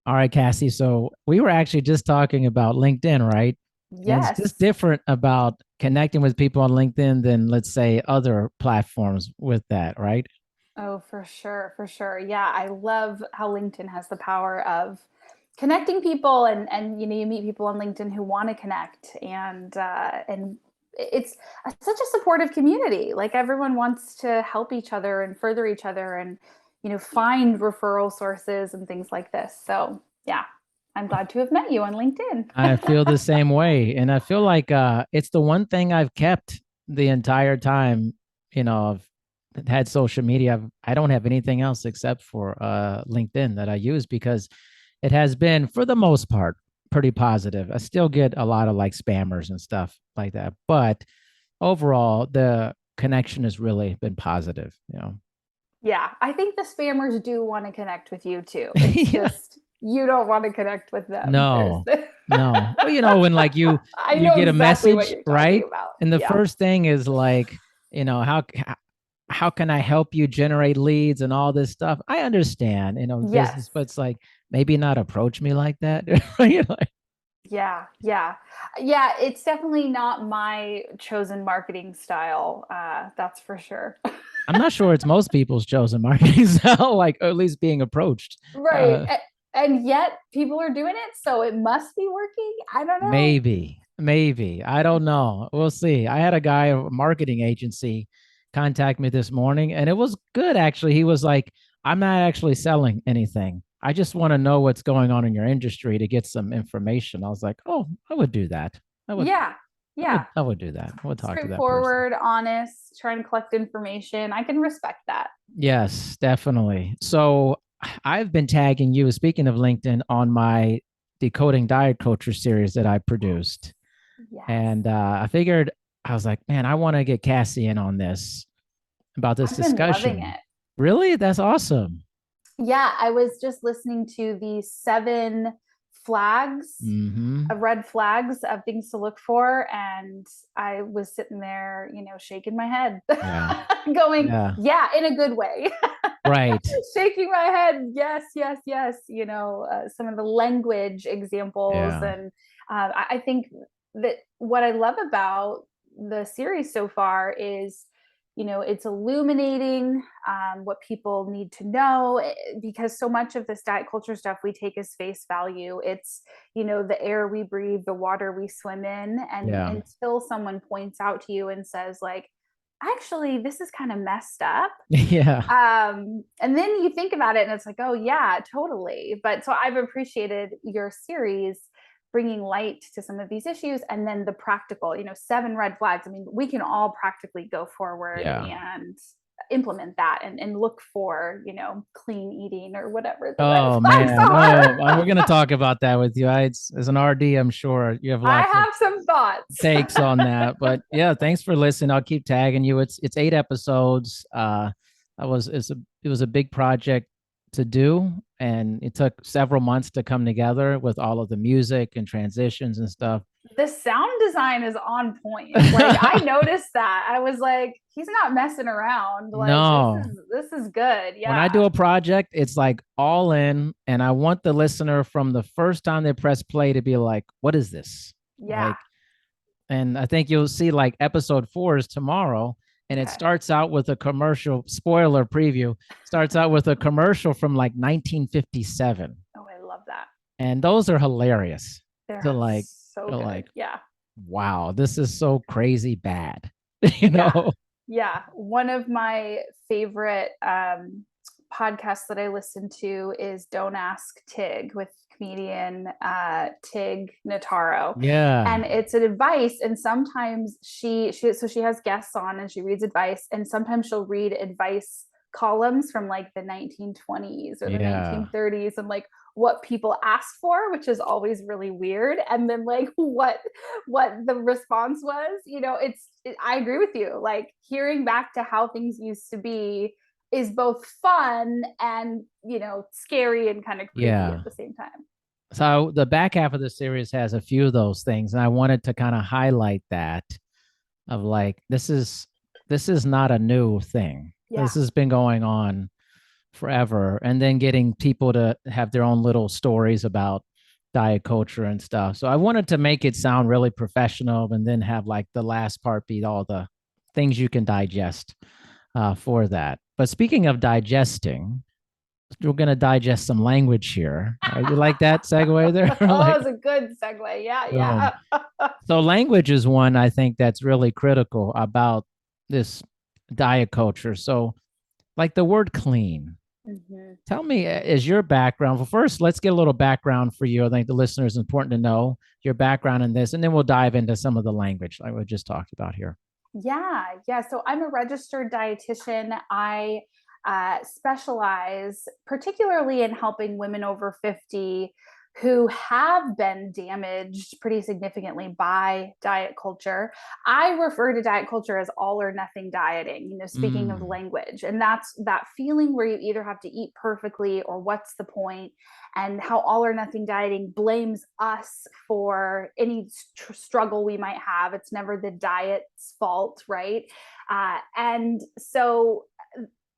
All right, Cassie. So we were actually just talking about LinkedIn, right? And it's just Yes. different about connecting with people on LinkedIn than, let's say, other platforms with that, right? Oh, for sure, for sure. Yeah, I love how LinkedIn has the power of connecting people and you meet people on LinkedIn who want to connect and it's such a supportive community. Like everyone wants to help each other and further each other and find referral sources and things like this. So, yeah, I'm glad to have met you on LinkedIn. I feel the same way. And I feel like it's the one thing I've kept the entire time, I've had social media. I don't have anything else except for LinkedIn that I use because it has been, for the most part, pretty positive. I still get a lot of like spammers and stuff like that. But overall, the connection has really been positive. Yeah, I think the spammers do want to connect with you too. It's Yeah. just you don't want to connect with them. There's No, no. Well, when like you I you know get a exactly what message, you're talking right? about. And the Yeah. first thing is like, how can I help you generate leads and all this stuff? I understand, Yes. business, but it's like maybe not approach me like that. Like, Yeah. Yeah. Yeah. It's definitely not my chosen marketing style. That's for sure. I'm not sure it's most people's chosen marketing style, like or at least being approached. Right. Uh, And yet people are doing it, so it must be working. I don't know. maybe. I don't know. We'll see. I had a guy, a marketing agency, contact me this morning, and it was good actually. He was like, "I'm not actually selling anything. I just want to know what's going on in your industry to get some information." I was like, "Oh, I would do that. I would, Yeah. I Yeah. would, I would do that. I would talk to that person." Straightforward, honest, trying to collect information. I can respect that. Yes, definitely. So I've been tagging you, speaking of LinkedIn, on my Decoding Diet Culture series that I produced. Yes. And I figured, I was like, man, I want to get Cassie in on this about this I've been loving discussion. it. Really? That's awesome. Yeah, I was just listening to the seven flags Hmm. red flags of things to look for. And I was sitting there, shaking my head, Yeah. going, Yeah. yeah, in a good way. Right. Shaking my head, yes, yes, yes. Some of the language examples. Yeah. And I think that what I love about the series so far is it's illuminating what people need to know because so much of this diet culture stuff we take as face value. It's the air we breathe, the water we swim in, and Yeah. until someone points out to you and says like, actually this is kind of messed up, Yeah. and then you think about it and it's like, oh yeah, totally. But so I've appreciated your series bringing light to some of these issues, and then the practical, seven red flags. I mean, we can all practically go forward Yeah. and implement that and look for, clean eating or whatever the red Oh flags man. are. Oh, we're gonna talk about that with you. It's as an RD, I'm sure you have I lots of have some thoughts. takes on that. But yeah, thanks for listening. I'll keep tagging you. It's 8 episodes. It was a big project to do, and it took several months to come together with all of the music and transitions and stuff. The sound design is on point. Like I noticed that. I was like, he's not messing around. Like this No, is this is good. when Yeah. I do a project, it's like all in, and I want the listener from the first time they press play to be like, "What is this?" Yeah. Like, and I think you'll see like episode 4 is tomorrow, and it Okay. starts out with a commercial. Spoiler preview starts out with a commercial from like 1957, Oh, I love that. and those are hilarious. To They're like, so you're good. like, Yeah. wow, this is so crazy bad, you Yeah. know? Yeah. One of my favorite podcasts that I listen to is Don't Ask Tig with comedian Tig Notaro. Yeah, And it's an advice. And sometimes she has guests on and she reads advice. And sometimes she'll read advice columns from like the 1920s or the yeah. 1930s and like what people asked for, which is always really weird, and then like what the response was. I agree with you. Like hearing back to how things used to be is both fun and scary and kind of creepy Yeah. at the same time. So the back half of the series has a few of those things, and I wanted to kind of highlight that of like this is not a new thing. Yeah. This has been going on forever, and then getting people to have their own little stories about diet culture and stuff. So I wanted to make it sound really professional and then have like the last part be all the things you can digest for that. But speaking of digesting, we're going to digest some language here. You like that segue there? Oh, Like, it's a good segue. Yeah, boom. yeah. So language is one I think that's really critical about this diet culture. So, like the word clean. Mhm. Tell me, is your background? Well, first, let's get a little background for you. I think the listener is important to know your background in this, and then we'll dive into some of the language like we just talked about here. Yeah, yeah. So I'm a registered dietitian. I specialize particularly in helping women over 50 who have been damaged pretty significantly by diet culture. I refer to diet culture as all or nothing dieting, speaking of Mm, language. And that's that feeling where you either have to eat perfectly or what's the point, and how all or nothing dieting blames us for any struggle we might have. It's never the diet's fault, right? And so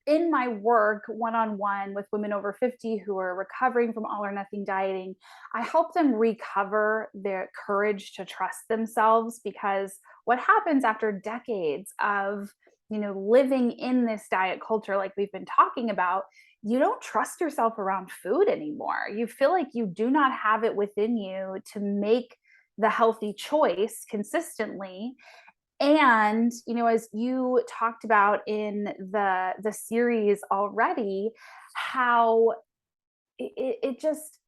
in my work one on one with women over 50 who are recovering from all or nothing dieting, I help them recover their courage to trust themselves, because what happens after decades of living in this diet culture like we've been talking about, you don't trust yourself around food anymore. You feel like you do not have it within you to make the healthy choice consistently. And as you talked about in the series already, how it just,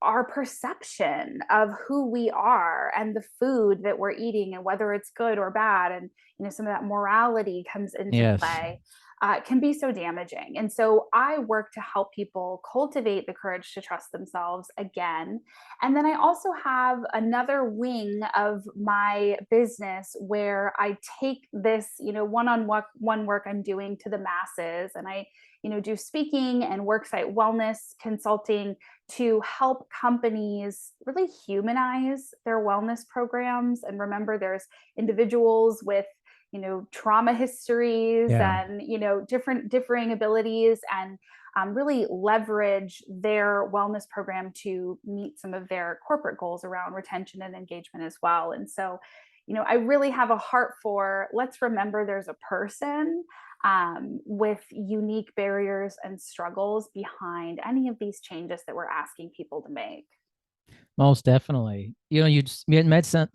our perception of who we are and the food that we're eating and whether it's good or bad, and some of that morality comes into yes. play, can be so damaging. And so I work to help people cultivate the courage to trust themselves again. And then I also have another wing of my business where I take this one-on-one work I'm doing to the masses, and I do speaking and worksite wellness consulting to help companies really humanize their wellness programs. And remember, there's individuals with trauma histories Yeah. and different differing abilities, and really leverage their wellness program to meet some of their corporate goals around retention and engagement as well. And so I really have a heart for, let's remember there's a person with unique barriers and struggles behind any of these changes that we're asking people to make. Most definitely. You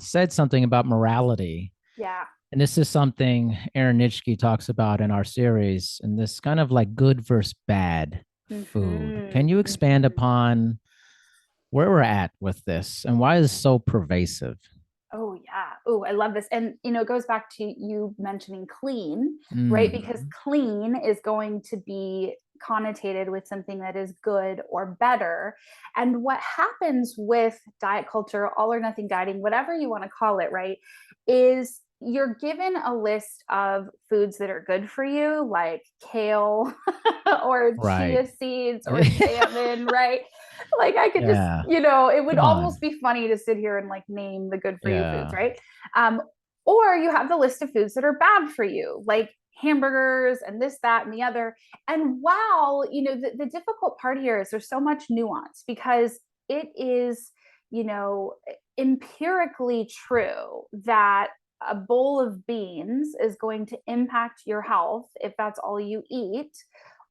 said something about morality, Yeah. and this is something Aaron Nitschke talks about in our series, and this kind of like good versus bad food. Can Mm-hmm. you expand Mm-hmm. upon where we're at with this and why is it so pervasive? Oh yeah. Oh, I love this. And it goes back to you mentioning clean, right? Because Mm, clean is going to be connotated with something that is good or better. And what happens with diet culture, all or nothing dieting, whatever you want to call it, right, is you're given a list of foods that are good for you, like kale or right. chia seeds or salmon, right? Like I could just, Yeah. it would Come almost on. be funny to sit here and like name the good for you foods, Yeah. right? Um, or you have the list of foods that are bad for you, like hamburgers and this, that, and the other. And while, the difficult part here is there's so much nuance, because it is, you know, empirically true that a bowl of beans is going to impact your health if that's all you eat,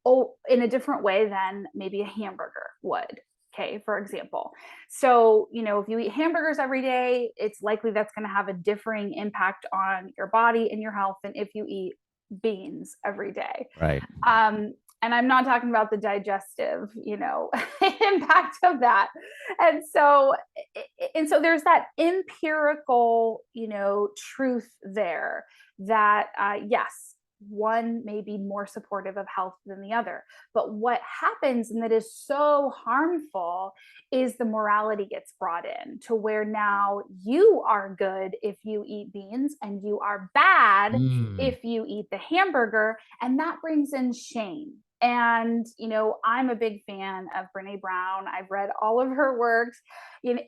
oh, in a different way than maybe a hamburger would. Okay, for example. So, if you eat hamburgers every day, it's likely that's going to have a differing impact on your body and your health than if you eat beans every day. Right. And I'm not talking about the digestive, impact of that. And so, there's that empirical, truth there that, yes, one may be more supportive of health than the other. But what happens, and that is so harmful, is the morality gets brought in to where now you are good if you eat beans and you are bad Mm, if you eat the hamburger. And that brings in shame. And, I'm a big fan of Brene Brown. I've read all of her works. And,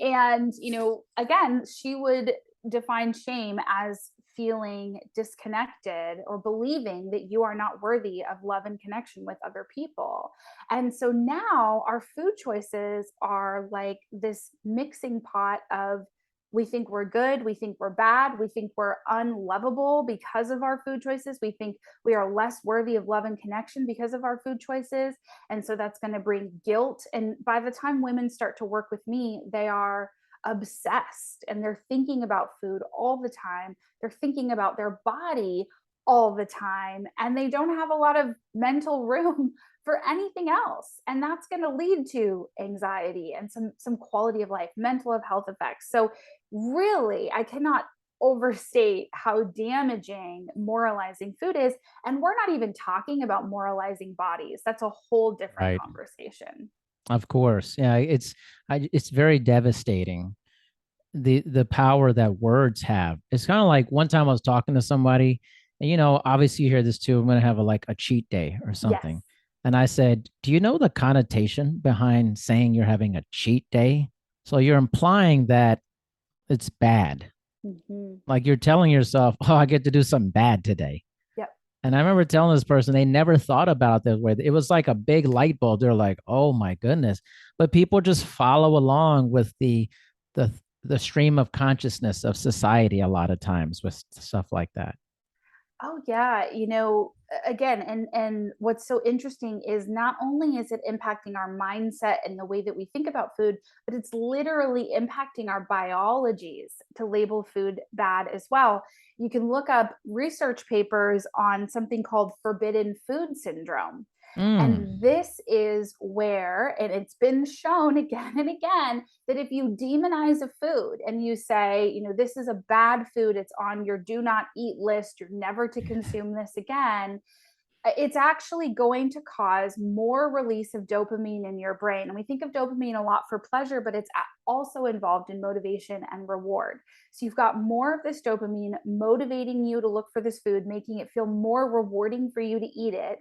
again, she would define shame as feeling disconnected or believing that you are not worthy of love and connection with other people. And so now our food choices are like this mixing pot of, we think we're good, we think we're bad, we think we're unlovable because of our food choices, we think we are less worthy of love and connection because of our food choices. And so that's going to bring guilt. And by the time women start to work with me, they are obsessed and they're thinking about food all the time. They're thinking about their body all the time. And they don't have a lot of mental room for anything else. And that's going to lead to anxiety and some quality of life, mental health effects. So really, I cannot overstate how damaging moralizing food is. And we're not even talking about moralizing bodies. That's a whole different Right. conversation. Of course. Yeah, it's very devastating, the power that words have. It's kind of like one time I was talking to somebody, and obviously you hear this too. I'm going to have a cheat day or Yes. something. And I said, "Do you know the connotation behind saying you're having a cheat day?" So you're implying that it's bad. Mm-hmm. Like you're telling yourself, "Oh, I get to do something bad today." Yep. And I remember telling this person they never thought about it that way. It was like a big light bulb. They're like, "Oh my goodness!" But people just follow along with the the stream of consciousness of society a lot of times with stuff like that. Oh yeah, again, and what's so interesting is not only is it impacting our mindset and the way that we think about food, but it's literally impacting our biologies to label food bad as well. You can look up research papers on something called forbidden food syndrome. Mm, And this is where, and it's been shown again and again, that if you demonize a food and you say, this is a bad food, it's on your do not eat list, you're never to consume this again, it's actually going to cause more release of dopamine in your brain. And we think of dopamine a lot for pleasure, but it's also involved in motivation and reward. So you've got more of this dopamine motivating you to look for this food, making it feel more rewarding for you to eat it.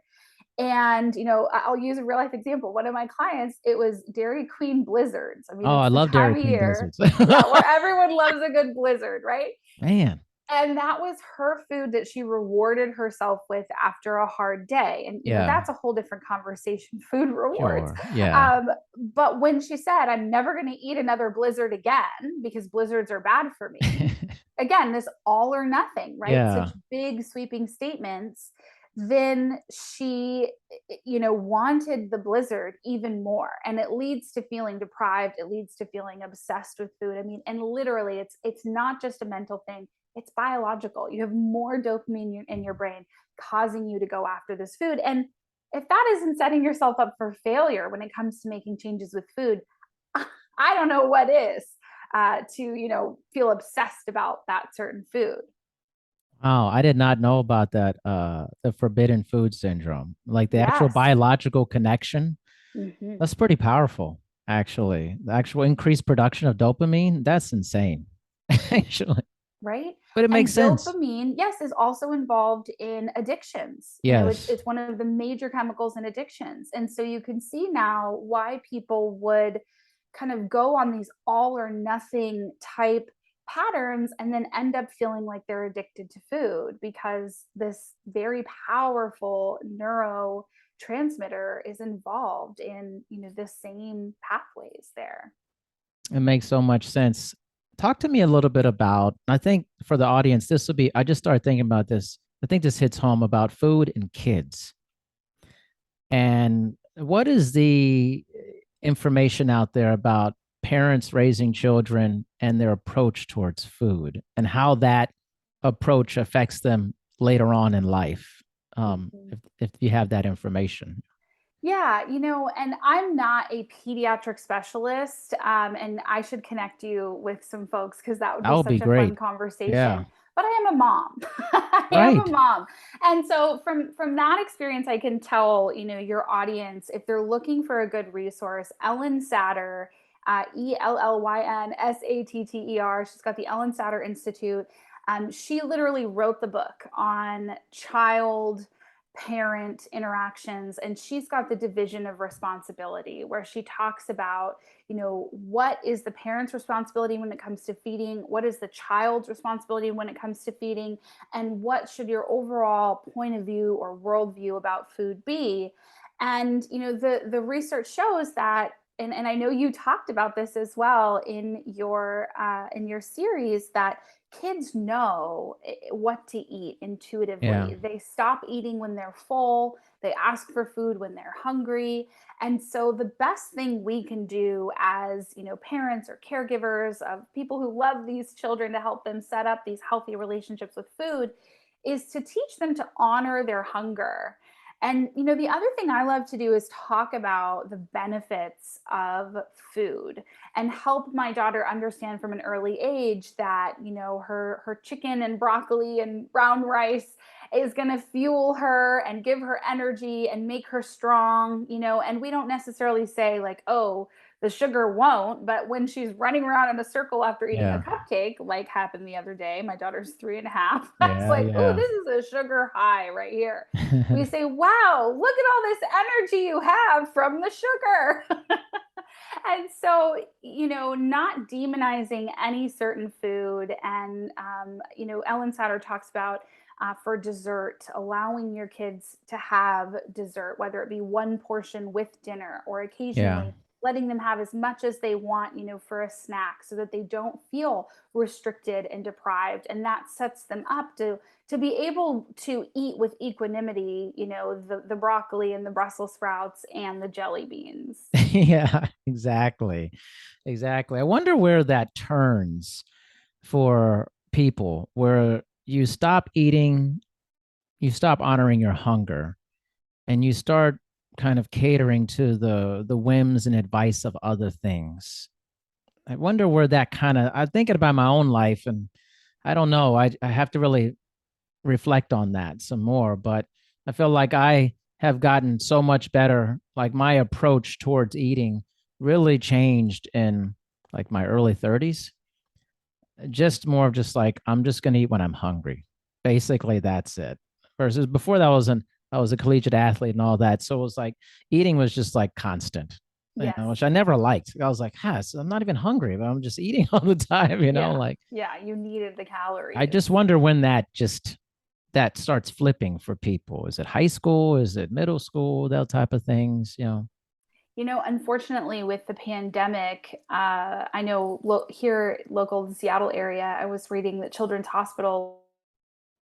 And, I'll use a real life example. One of my clients, it was Dairy Queen blizzards. I mean, oh, I it's the love Dairy time of Queen year, blizzards. yeah, where everyone loves a good blizzard, right? Man, And that was her food that she rewarded herself with after a hard day. And, yeah, that's a whole different conversation, food rewards. sure, yeah, Um, but when she said, I'm never going to eat another blizzard again because blizzards are bad for me, again, this all or nothing, right? Such yeah. big sweeping statements. Then she, wanted the blizzard even more. And it leads to feeling deprived. It leads to feeling obsessed with food. I mean, and literally it's not just a mental thing, it's biological. You have more dopamine in your brain causing you to go after this food. And if that isn't setting yourself up for failure when it comes to making changes with food, I don't know what is. To feel obsessed about that certain food. Oh, I did not know about that. The forbidden food syndrome, like the actual Yes. biological connection. Hmm. That's pretty powerful, actually. The actual increased production of dopamine, that's insane, actually. Right. But it makes And sense. dopamine, yes, is also involved in addictions. It's Yes. it's one of the major chemicals in addictions. And so you can see now why people would kind of go on these all or nothing type patterns and then end up feeling like they're addicted to food because this very powerful neurotransmitter is involved in, the same pathways there. It makes so much sense. Talk to me a little bit about, I think for the audience, this will be, I just started thinking about this. I think this hits home about food and kids. And what is the information out there about parents raising children and their approach towards food and how that approach affects them later on in life? Mhm. If you have that information, Yeah, and I'm not a pediatric specialist, and I should connect you with some folks because that would that be would be such a fun great. conversation. Yeah. But I am a mom. I am a Right. mom, and so from that experience, I can tell your audience if they're looking for a good resource. Ellen Satter, ELLYNSATTER. She's got the Ellen Satter Institute. She literally wrote the book on child parent interactions, and she's got the division of responsibility where she talks about, what is the parent's responsibility when it comes to feeding, what is the child's responsibility when it comes to feeding, and what should your overall point of view or worldview about food be. And the research shows that, and I know you talked about this as well in your series, that kids know what to eat Yeah. intuitively. They stop eating when they're full, they ask for food when they're hungry. And so the best thing we can do as, parents or caregivers of people who love these children to help them set up these healthy relationships with food is to teach them to honor their hunger. And the other thing I love to do is talk about the benefits of food and help my daughter understand from an early age that, her chicken and broccoli and brown rice is going to fuel her and give her energy and make her strong, and we don't necessarily say like, oh, the sugar won't, but when she's running around in a circle after eating a Yeah. cupcake, like happened the other day, my daughter's 3.5, I was Yeah. like, oh, Yeah. this is a sugar high right here. We say, wow, look at all this energy you have from the sugar. And so, not demonizing any certain food. And, Ellen Satter talks about for dessert, allowing your kids to have dessert, whether it be one portion with dinner or Yeah. occasionally letting them have as much as they want, for a snack so that they don't feel restricted and deprived. And that sets them up to be able to eat with equanimity, the broccoli and the Brussels sprouts and the jelly beans. Yeah, exactly. Exactly. I wonder where that turns for people, where you stop eating, you stop honoring your hunger, and you start kind of catering to the whims and advice of other things. I wonder where that kind of, I'm thinking about my own life, and I don't know. I have to really reflect on that some more, but I feel like I have gotten so much better. Like my approach towards eating really changed in like my early 30s. Just more of just like, I'm just going to eat when I'm hungry. Basically, that's it. Versus before that, I was a collegiate athlete and all that. So it was like eating was just like constant, Yes. which I never liked. I was like, so I'm not even hungry, but I'm just eating all the time, Yeah. like Yeah. You needed the I calories. just wonder when that starts flipping for people. Is it high school? Is it middle school? That type of things. Unfortunately, with the pandemic, I know here, local Seattle area, I was reading that Children's Hospital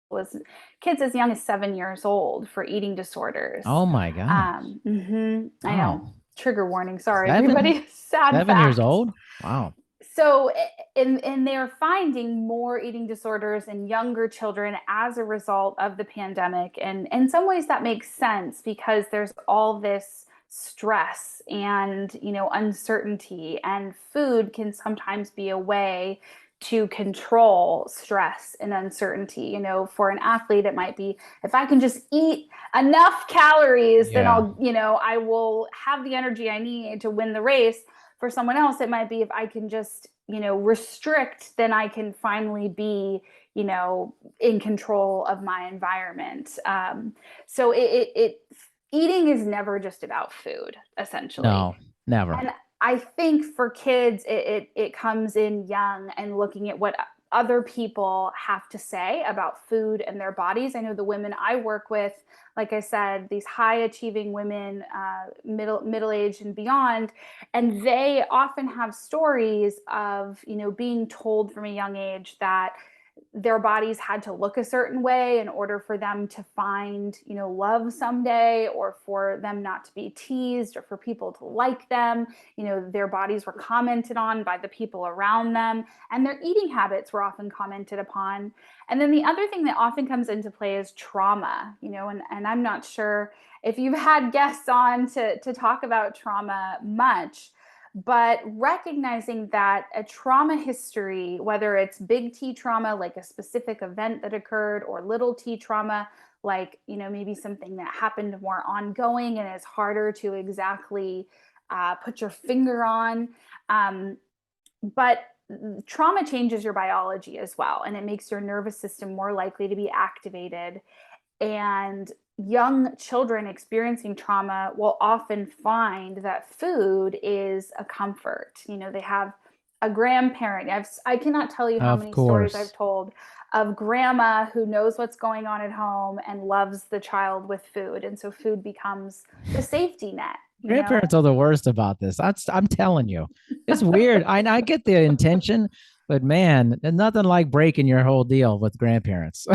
was kids as young as 7 years old for eating disorders. Oh my gosh. I know. Wow. Trigger warning. Sorry, Seven everybody. Sad 7 years fact. old? Wow. So, and they're finding more eating disorders in younger children as a result of the pandemic. And in some ways that makes sense because there's all this stress and, uncertainty, and food can sometimes be a way to control stress and uncertainty. For an athlete, it might be, if I can just eat enough calories, then Yeah. I will have the energy I need to win the race. For someone else, it might be, if I can just, restrict, then I can finally be, in control of my environment. So eating is never just about food, essentially. No, never. And I think for kids, it comes in young and looking at what other people have to say about food and their bodies. I know the women I work with, like I said, these high achieving women, middle age and beyond, and they often have stories of being told from a young age that their bodies had to look a certain way in order for them to find, love someday, or for them not to be teased, or for people to like them. Their bodies were commented on by the people around them, and their eating habits were often commented upon. And then the other thing that often comes into play is trauma, and I'm not sure if you've had guests on to talk about trauma much, but recognizing that a trauma history, whether it's big T trauma, like a specific event that occurred, or little T trauma, like, maybe something that happened more ongoing and is harder to exactly put your finger on. But trauma changes your biology as well, and it makes your nervous system more likely to be activated. And young children experiencing trauma will often find that food is a comfort. They have a grandparent. I cannot tell you how Of many stories I've course. told of grandma who knows what's going on at home and loves the child with food. And so food becomes the safety net, you know? Grandparents are the worst about this. I'm telling you, it's weird. I get the intention, but man, there's nothing like breaking your whole deal with grandparents,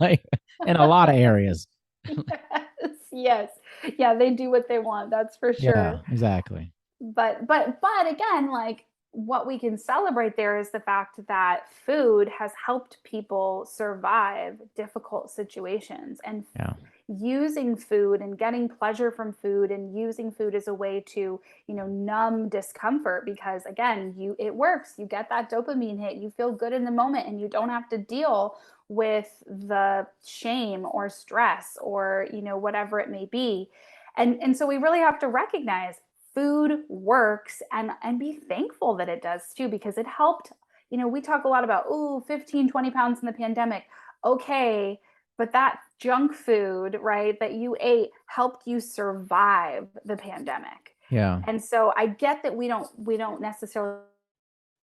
like in a lot of areas. Yes, yes. Yeah, they do what they want, that's for Yeah, sure. exactly. But again, like what we can celebrate there is the fact that food has helped people survive difficult situations, and Yeah, using food and getting pleasure from food and using food as a way to, numb discomfort, because again, it works. You get that dopamine hit, you feel good in the moment, and you don't have to deal with the shame or stress or, whatever it may be. And so we really have to recognize food works, and be thankful that it does too, because it helped. We talk a lot about, oh, 15, 20 pounds in the pandemic. Okay, but that junk food, right, that you ate helped you survive the pandemic. yeah. And so I get that we don't necessarily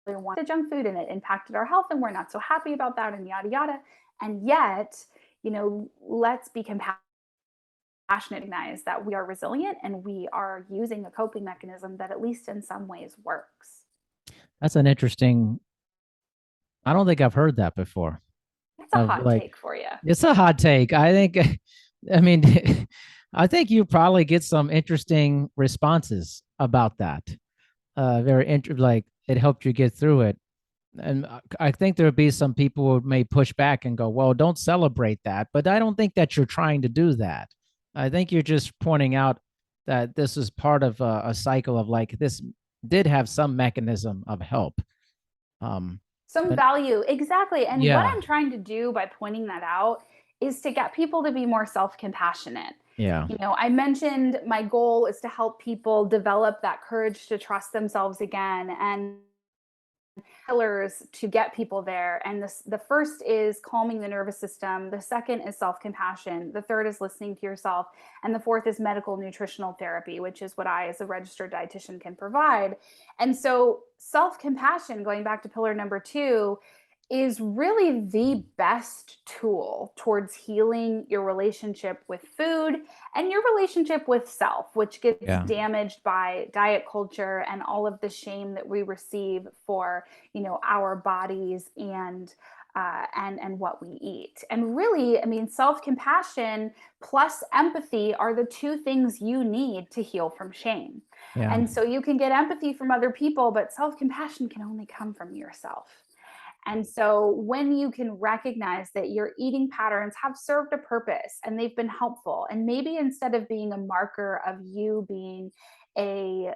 want the junk food, and it impacted our health, and we're not so happy about that, and yada yada. And yet, let's be compassionate, recognize that we are resilient and we are using a coping mechanism that at least in some ways works. That's an interesting. I don't think I've heard that before. It's a Of hot like, take for you. it's a hot take. I think. I mean, I think you probably get some interesting responses about that. Like it helped you get through it. And I think there would be some people who may push back and go, well, don't celebrate that. But I don't think that you're trying to do that. I think you're just pointing out that this is part of a cycle of like this did have some mechanism of help. Um, Some but value, exactly. And what yeah, I'm trying to do by pointing that out is to get people to be more self-compassionate. yeah, I mentioned my goal is to help people develop that courage to trust themselves again, and pillars to get people there. And the first is calming the nervous system. The second is self-compassion. The third is listening to yourself. And the fourth is medical nutritional therapy, which is what I, as a registered dietitian, can provide. And so self-compassion, going back to pillar number 2, is really the best tool towards healing your relationship with food and your relationship with self, which gets yeah, damaged by diet culture and all of the shame that we receive for, our bodies and what we eat. And really, I mean, self-compassion plus empathy are the two things you need to heal from shame. yeah, And so you can get empathy from other people, but self-compassion can only come from yourself. And so when you can recognize that your eating patterns have served a purpose and they've been helpful, and maybe instead of being a marker of you being a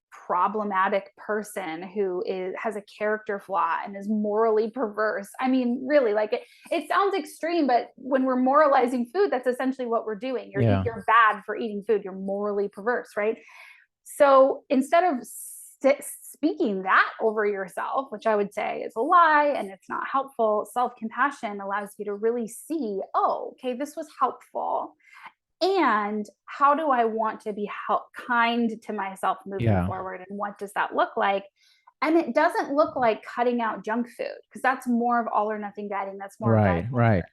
problematic person who has a character flaw and is morally perverse. I mean, really, like it sounds extreme, but when we're moralizing food, that's essentially what we're doing. yeah, You're bad for eating food. You're morally perverse, right? So instead of speaking that over yourself, which I would say is a lie and it's not helpful, self compassion allows you to really see, oh, okay, this was helpful. And how do I want to be kind to myself moving yeah. forward? And what does that look like? And it doesn't look like cutting out junk food, because that's more of all or nothing dieting. That's more of diet Right, culture. right.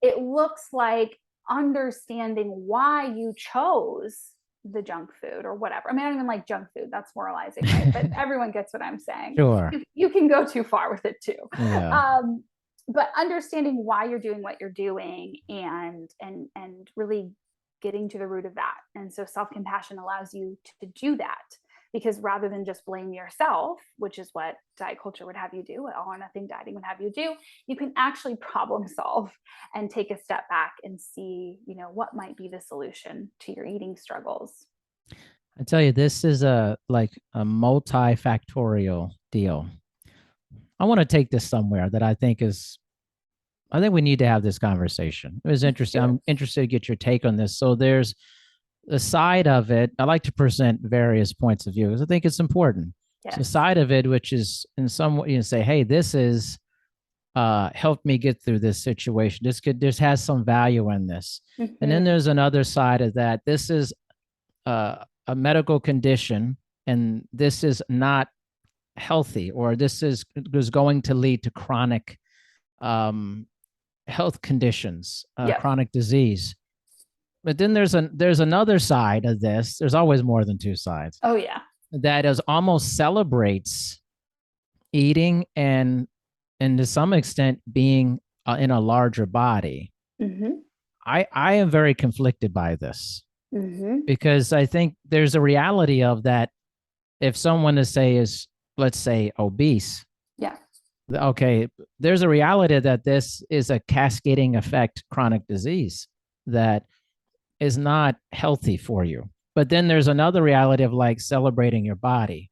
It looks like understanding why you chose the junk food or whatever. I mean, I don't even like junk food. That's moralizing, right? But everyone gets what I'm saying. Sure. You can go too far with it too. Yeah. Um, but understanding why you're doing what you're doing, and really getting to the root of that. And so self-compassion allows you to do that, because rather than just blame yourself, which is what diet culture would have you do, what all or nothing dieting would have you do, you can actually problem solve and take a step back and see, what might be the solution to your eating struggles. I tell you, this is a like a multifactorial deal. I want to take this somewhere that I think we need to have this conversation. It was Let's interesting. do it. I'm interested to get your take on this. So there's the side of it. I like to present various points of view because I think it's important. So the Yes. side of it, which is in some way, you say, hey, this is help me get through this situation. This has some value in this. And then Mm-hmm. there's another side of that. This is a medical condition, and this is not healthy, or this is going to lead to chronic um, health conditions, Yep. chronic disease. But then there's another side of this. There's always more than two sides. Oh yeah. That is almost celebrates eating and to some extent being in a larger body. Mm-hmm. I am very conflicted by this Mm-hmm. because I think there's a reality of that. If someone is, let's say, obese, Yeah. okay, there's a reality that this is a cascading effect chronic disease that is not healthy for you. But then there's another reality of like celebrating your body.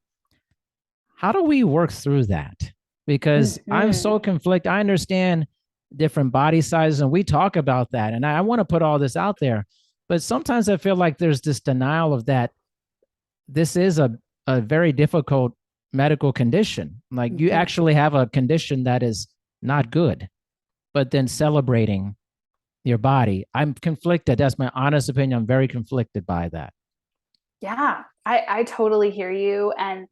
How do we work through that? Because I'm Mm-hmm. so conflicted. I understand different body sizes, and we talk about that. And I want to put all this out there. But sometimes I feel like there's this denial of that. This is a very difficult medical condition. Like you Mm-hmm. actually have a condition that is not good, but then celebrating your body. I'm conflicted. That's my honest opinion. I'm very conflicted by that. Yeah, I totally hear you. And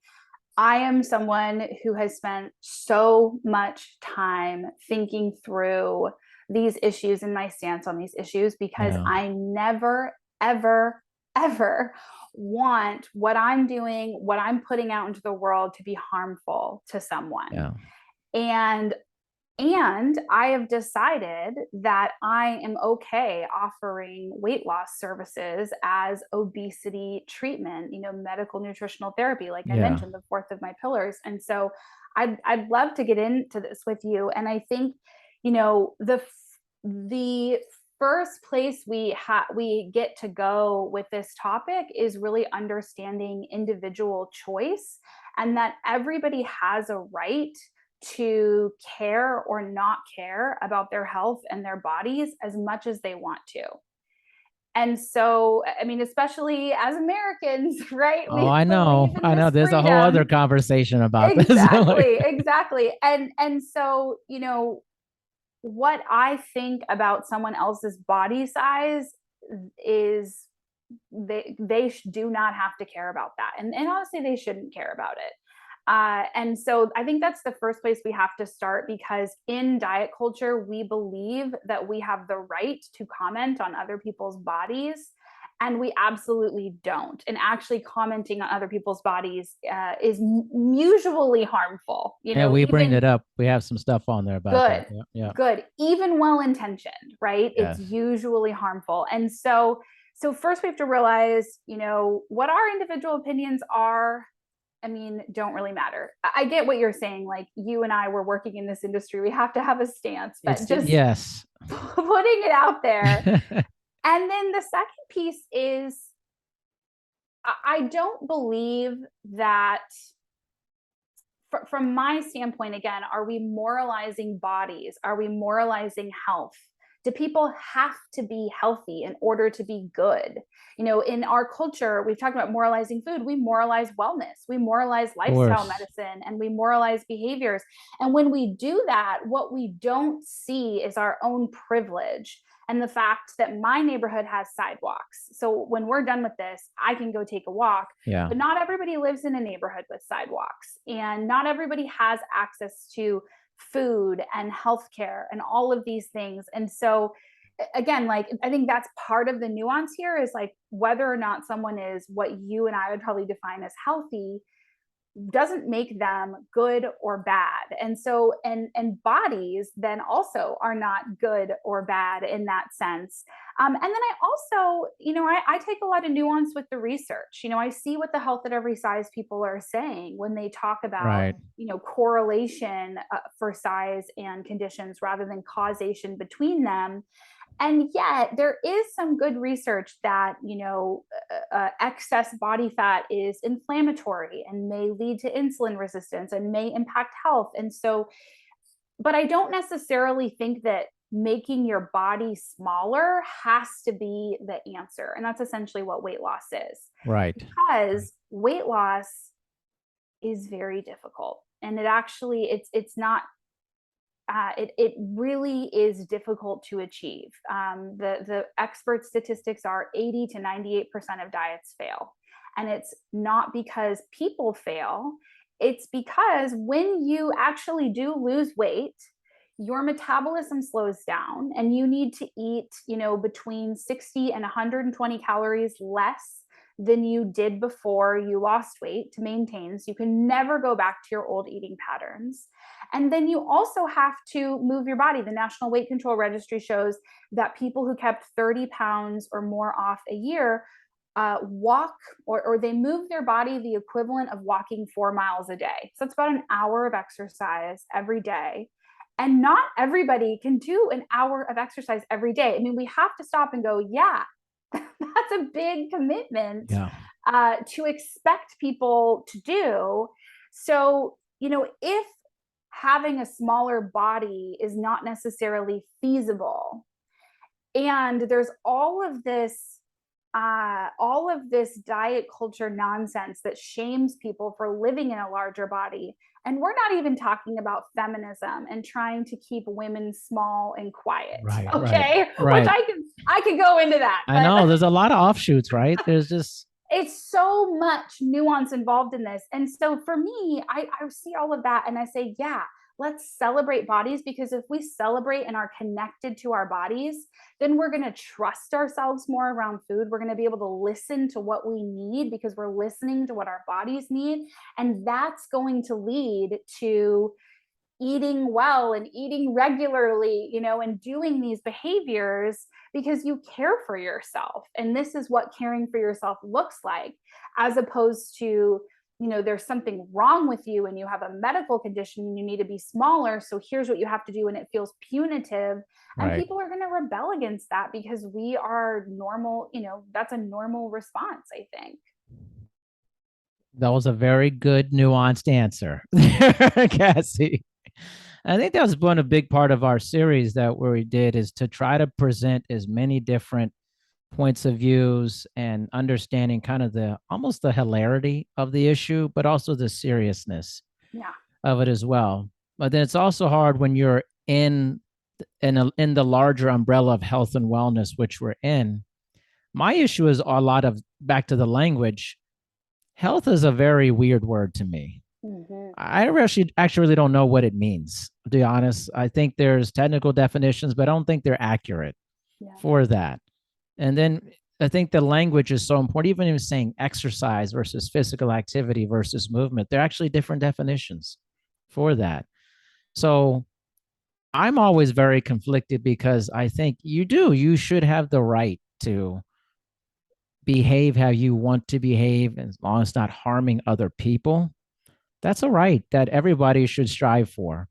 I am someone who has spent so much time thinking through these issues and my stance on these issues because Yeah. I never, ever, ever want what I'm doing, what I'm putting out into the world to be harmful to someone. Yeah. And I have decided that I am okay offering weight loss services as obesity treatment, medical nutritional therapy, like I Yeah. mentioned, the fourth of my pillars. And so I'd love to get into this with you. And I think, the first place we get to go with this topic is really understanding individual choice, and that everybody has a right to care or not care about their health and their bodies as much as they want to. And so, I mean, especially as Americans, right? Oh, We I believe know. in I know. this There's a whole other freedom. conversation about this. Like, Exactly, exactly. And so, what I think about someone else's body size is they do not have to care about that, and honestly they shouldn't care about it. And so I think that's the first place we have to start, because in diet culture we believe that we have the right to comment on other people's bodies, and we absolutely don't. And actually commenting on other people's bodies is usually harmful, yeah, we bring even it up. We have some stuff on there about that. good, Yeah. Yeah. good, even well intentioned, right? It's Yes. usually harmful. And so first we have to realize, what our individual opinions are. I mean, don't really matter. I get what you're saying. Like, you and I were working in this industry, we have to have a stance, but just Yes. putting it out there. And then the second piece is, I don't believe that, from my standpoint, again, are we moralizing bodies? Are we moralizing health? Do people have to be healthy in order to be good? In our culture, we've talked about moralizing food. We moralize wellness, we moralize Of lifestyle course. medicine, and we moralize behaviors. And when we do that, what we don't see is our own privilege and the fact that my neighborhood has sidewalks. So when we're done with this, I can go take a walk. Yeah. But not everybody lives in a neighborhood with sidewalks, and not everybody has access to food and healthcare and all of these things. And so, again, like, I think that's part of the nuance here, is like whether or not someone is what you and I would probably define as healthy doesn't make them good or bad. And so, and bodies then also are not good or bad in that sense. And then I also, I take a lot of nuance with the research. I see what the Health at Every Size people are saying when they talk about, Right. correlation for size and conditions rather than causation between them. And yet there is some good research that, excess body fat is inflammatory and may lead to insulin resistance and may impact health. And so, but I don't necessarily think that making your body smaller has to be the answer. And that's essentially what weight loss is, Right. Right. because weight loss is very difficult. And it's not it really is difficult to achieve. The expert statistics are 80 to 98% of diets fail. And it's not because people fail, it's because when you actually do lose weight, your metabolism slows down and you need to eat, between 60 and 120 calories less than you did before you lost weight to maintain. So you can never go back to your old eating patterns. And then you also have to move your body. The National Weight Control Registry shows that people who kept 30 pounds or more off a year walk or they move their body the equivalent of walking 4 miles a day. So it's about an hour of exercise every day. And not everybody can do an hour of exercise every day. I mean, we have to stop and go, yeah, that's a big commitment Yeah. to expect people to do. So, if having a smaller body is not necessarily feasible, and there's all of this diet culture nonsense that shames people for living in a larger body. And we're not even talking about feminism and trying to keep women small and quiet. Right. Okay. Which Right. I could go into that, I but know there's a lot of offshoots, right? There's just, it's so much nuance involved in this. And so for me, I see all of that and I say, yeah, let's celebrate bodies, because if we celebrate and are connected to our bodies, then we're going to trust ourselves more around food. We're going to be able to listen to what we need because we're listening to what our bodies need. And that's going to lead to eating well and eating regularly, and doing these behaviors because you care for yourself. And this is what caring for yourself looks like, as opposed to, there's something wrong with you and you have a medical condition and you need to be smaller. So here's what you have to do. And it feels punitive. And right. people are going to rebel against that because we are normal. That's a normal response, I think. That was a very good, nuanced answer, Cassie. I think that was one a big part of our series that where we did is to try to present as many different points of views and understanding kind of the almost the hilarity of the issue, but also the seriousness Yeah. of it as well. But then it's also hard when you're in the larger umbrella of health and wellness, which we're in. My issue is a lot of back to the language. Health is a very weird word to me. Mm-hmm. I actually really don't know what it means, to be honest. I think there's technical definitions, but I don't think they're accurate Yeah. for that. And then I think the language is so important. Even saying exercise versus physical activity versus movement, they're actually different definitions for that. So I'm always very conflicted because I think you should have the right to behave how you want to behave as long as it's not harming other people. That's a right that everybody should strive for.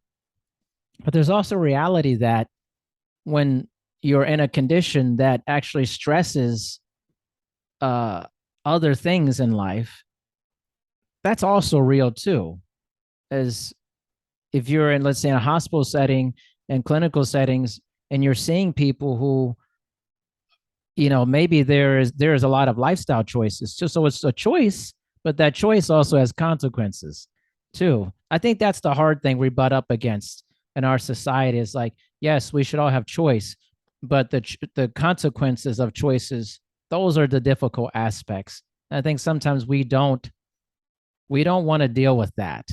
But there's also reality that when you're in a condition that actually stresses uh, other things in life, that's also real too. As if you're in, let's say, in a hospital setting and clinical settings, and you're seeing people who, maybe there is a lot of lifestyle choices. So it's a choice, but that choice also has consequences too. I think that's the hard thing we butt up against in our society is like, yes, we should all have choice, but the consequences of choices, those are the difficult aspects. And I think sometimes we don't want to deal with that.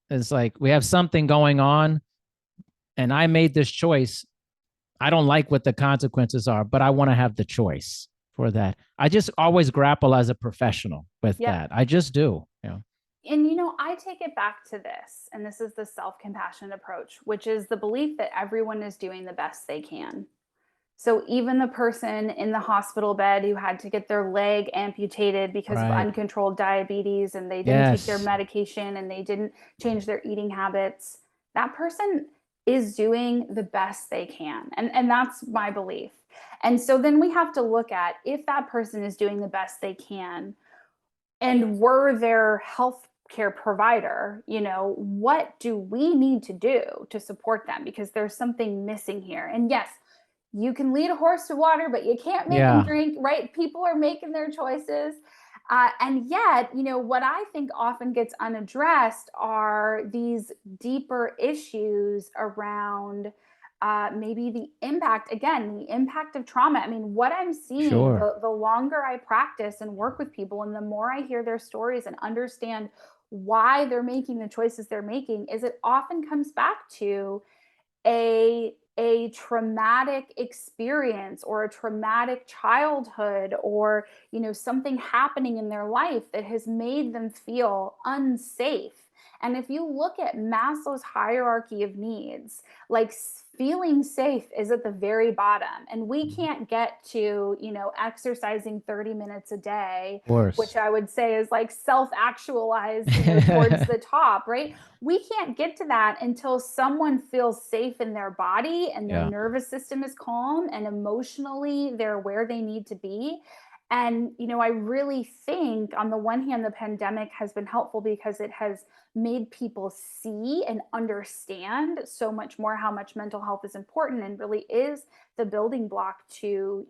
It's like we have something going on and I made this choice. I don't like what the consequences are, but I want to have the choice for that. I just always grapple as a professional with Yep. that. I just do. Yeah. And I take it back to this, and this is the self-compassion approach, which is the belief that everyone is doing the best they can. So even the person in the hospital bed who had to get their leg amputated because of Right. uncontrolled diabetes and they didn't take their Yes. medication and they didn't change their eating habits, that person is doing the best they can. And that's my belief. And so then we have to look at, if that person is doing the best they can and we're their health care provider, what do we need to do to support them? Because there's something missing here. And yes, you can lead a horse to water, but you can't make him Yeah. drink, right? People are making their choices. And yet, what I think often gets unaddressed are these deeper issues around maybe the impact, again, the impact of trauma. I mean, what I'm seeing, Sure. the longer I practice and work with people, and the more I hear their stories and understand why they're making the choices they're making, is it often comes back to a traumatic experience or a traumatic childhood, or something happening in their life that has made them feel unsafe. And if you look at Maslow's hierarchy of needs, like, feeling safe is at the very bottom, and we Of can't get to exercising 30 minutes a day, which course. I would say is like self actualized, towards the top, right? We can't get to that until someone feels safe in their body and their Yeah. nervous system is calm and emotionally they're where they need to be. And, I really think, on the one hand, the pandemic has been helpful because it has made people see and understand so much more how much mental health is important and really is the building block to,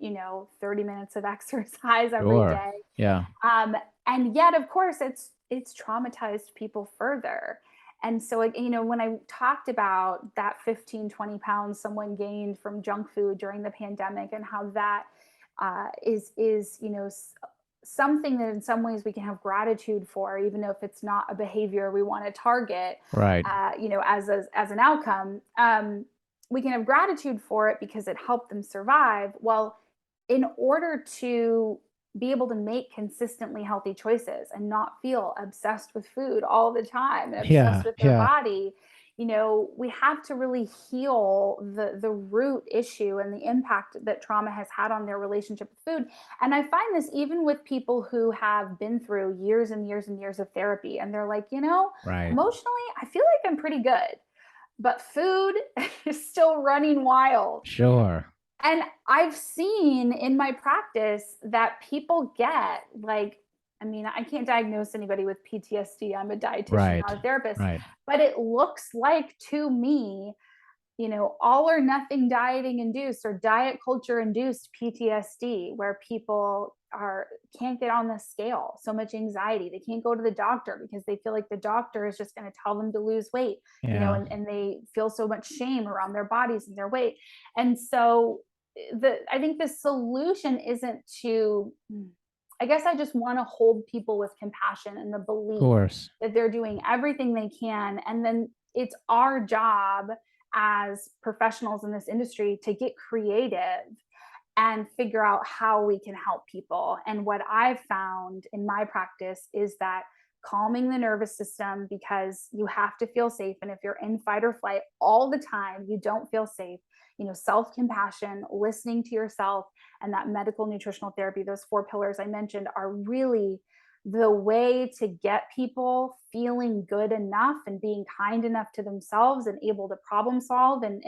30 minutes of exercise every Sure. day. Yeah. um, and yet, of course, it's traumatized people further. And so, like, when I talked about that 15-20 pounds someone gained from junk food during the pandemic, and how that is something that in some ways we can have gratitude for, even if it's not a behavior we want to target, Right. as an outcome. We can have gratitude for it because it helped them survive. Well, in order to be able to make consistently healthy choices and not feel obsessed with food all the time and obsessed Yeah. with their Yeah. body, we have to really heal the root issue and the impact that trauma has had on their relationship with food. And I find this even with people who have been through years and years and years of therapy, and they're like, Right. emotionally, I feel like I'm pretty good, but food is still running wild. Sure. And I've seen in my practice that people get, like, I mean, I can't diagnose anybody with PTSD. I'm a dietitian, Right. not a therapist, Right. but it looks like to me, all or nothing dieting induced or diet culture induced PTSD, where people are can't get on the scale, so much anxiety, they can't go to the doctor because they feel like the doctor is just going to tell them to lose weight, Yeah. and they feel so much shame around their bodies and their weight. And so, I think the solution isn't to, I guess I just want to hold people with compassion and the Of belief course. that they're doing everything they can. And then it's our job as professionals in this industry to get creative and figure out how we can help people. And what I've found in my practice is that calming the nervous system, because you have to feel safe. And if you're in fight or flight all the time, you don't feel safe. Self compassion, listening to yourself, and that medical nutritional therapy, those 4 pillars I mentioned, are really the way to get people feeling good enough and being kind enough to themselves and able to problem solve and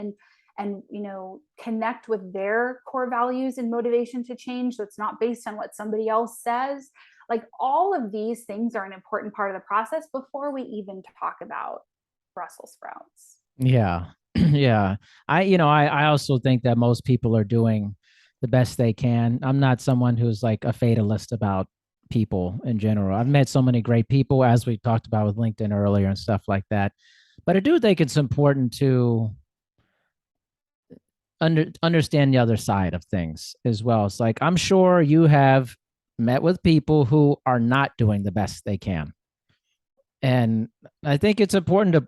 connect with their core values and motivation to change, so it's not based on what somebody else says. Like, all of these things are an important part of the process before we even talk about Brussels sprouts. Yeah. Yeah. I also think that most people are doing the best they can. I'm not someone who's like a fatalist about people in general. I've met so many great people, as we talked about with LinkedIn earlier and stuff like that. But I do think it's important to understand the other side of things as well. It's like, I'm sure you have met with people who are not doing the best they can. And I think it's important to,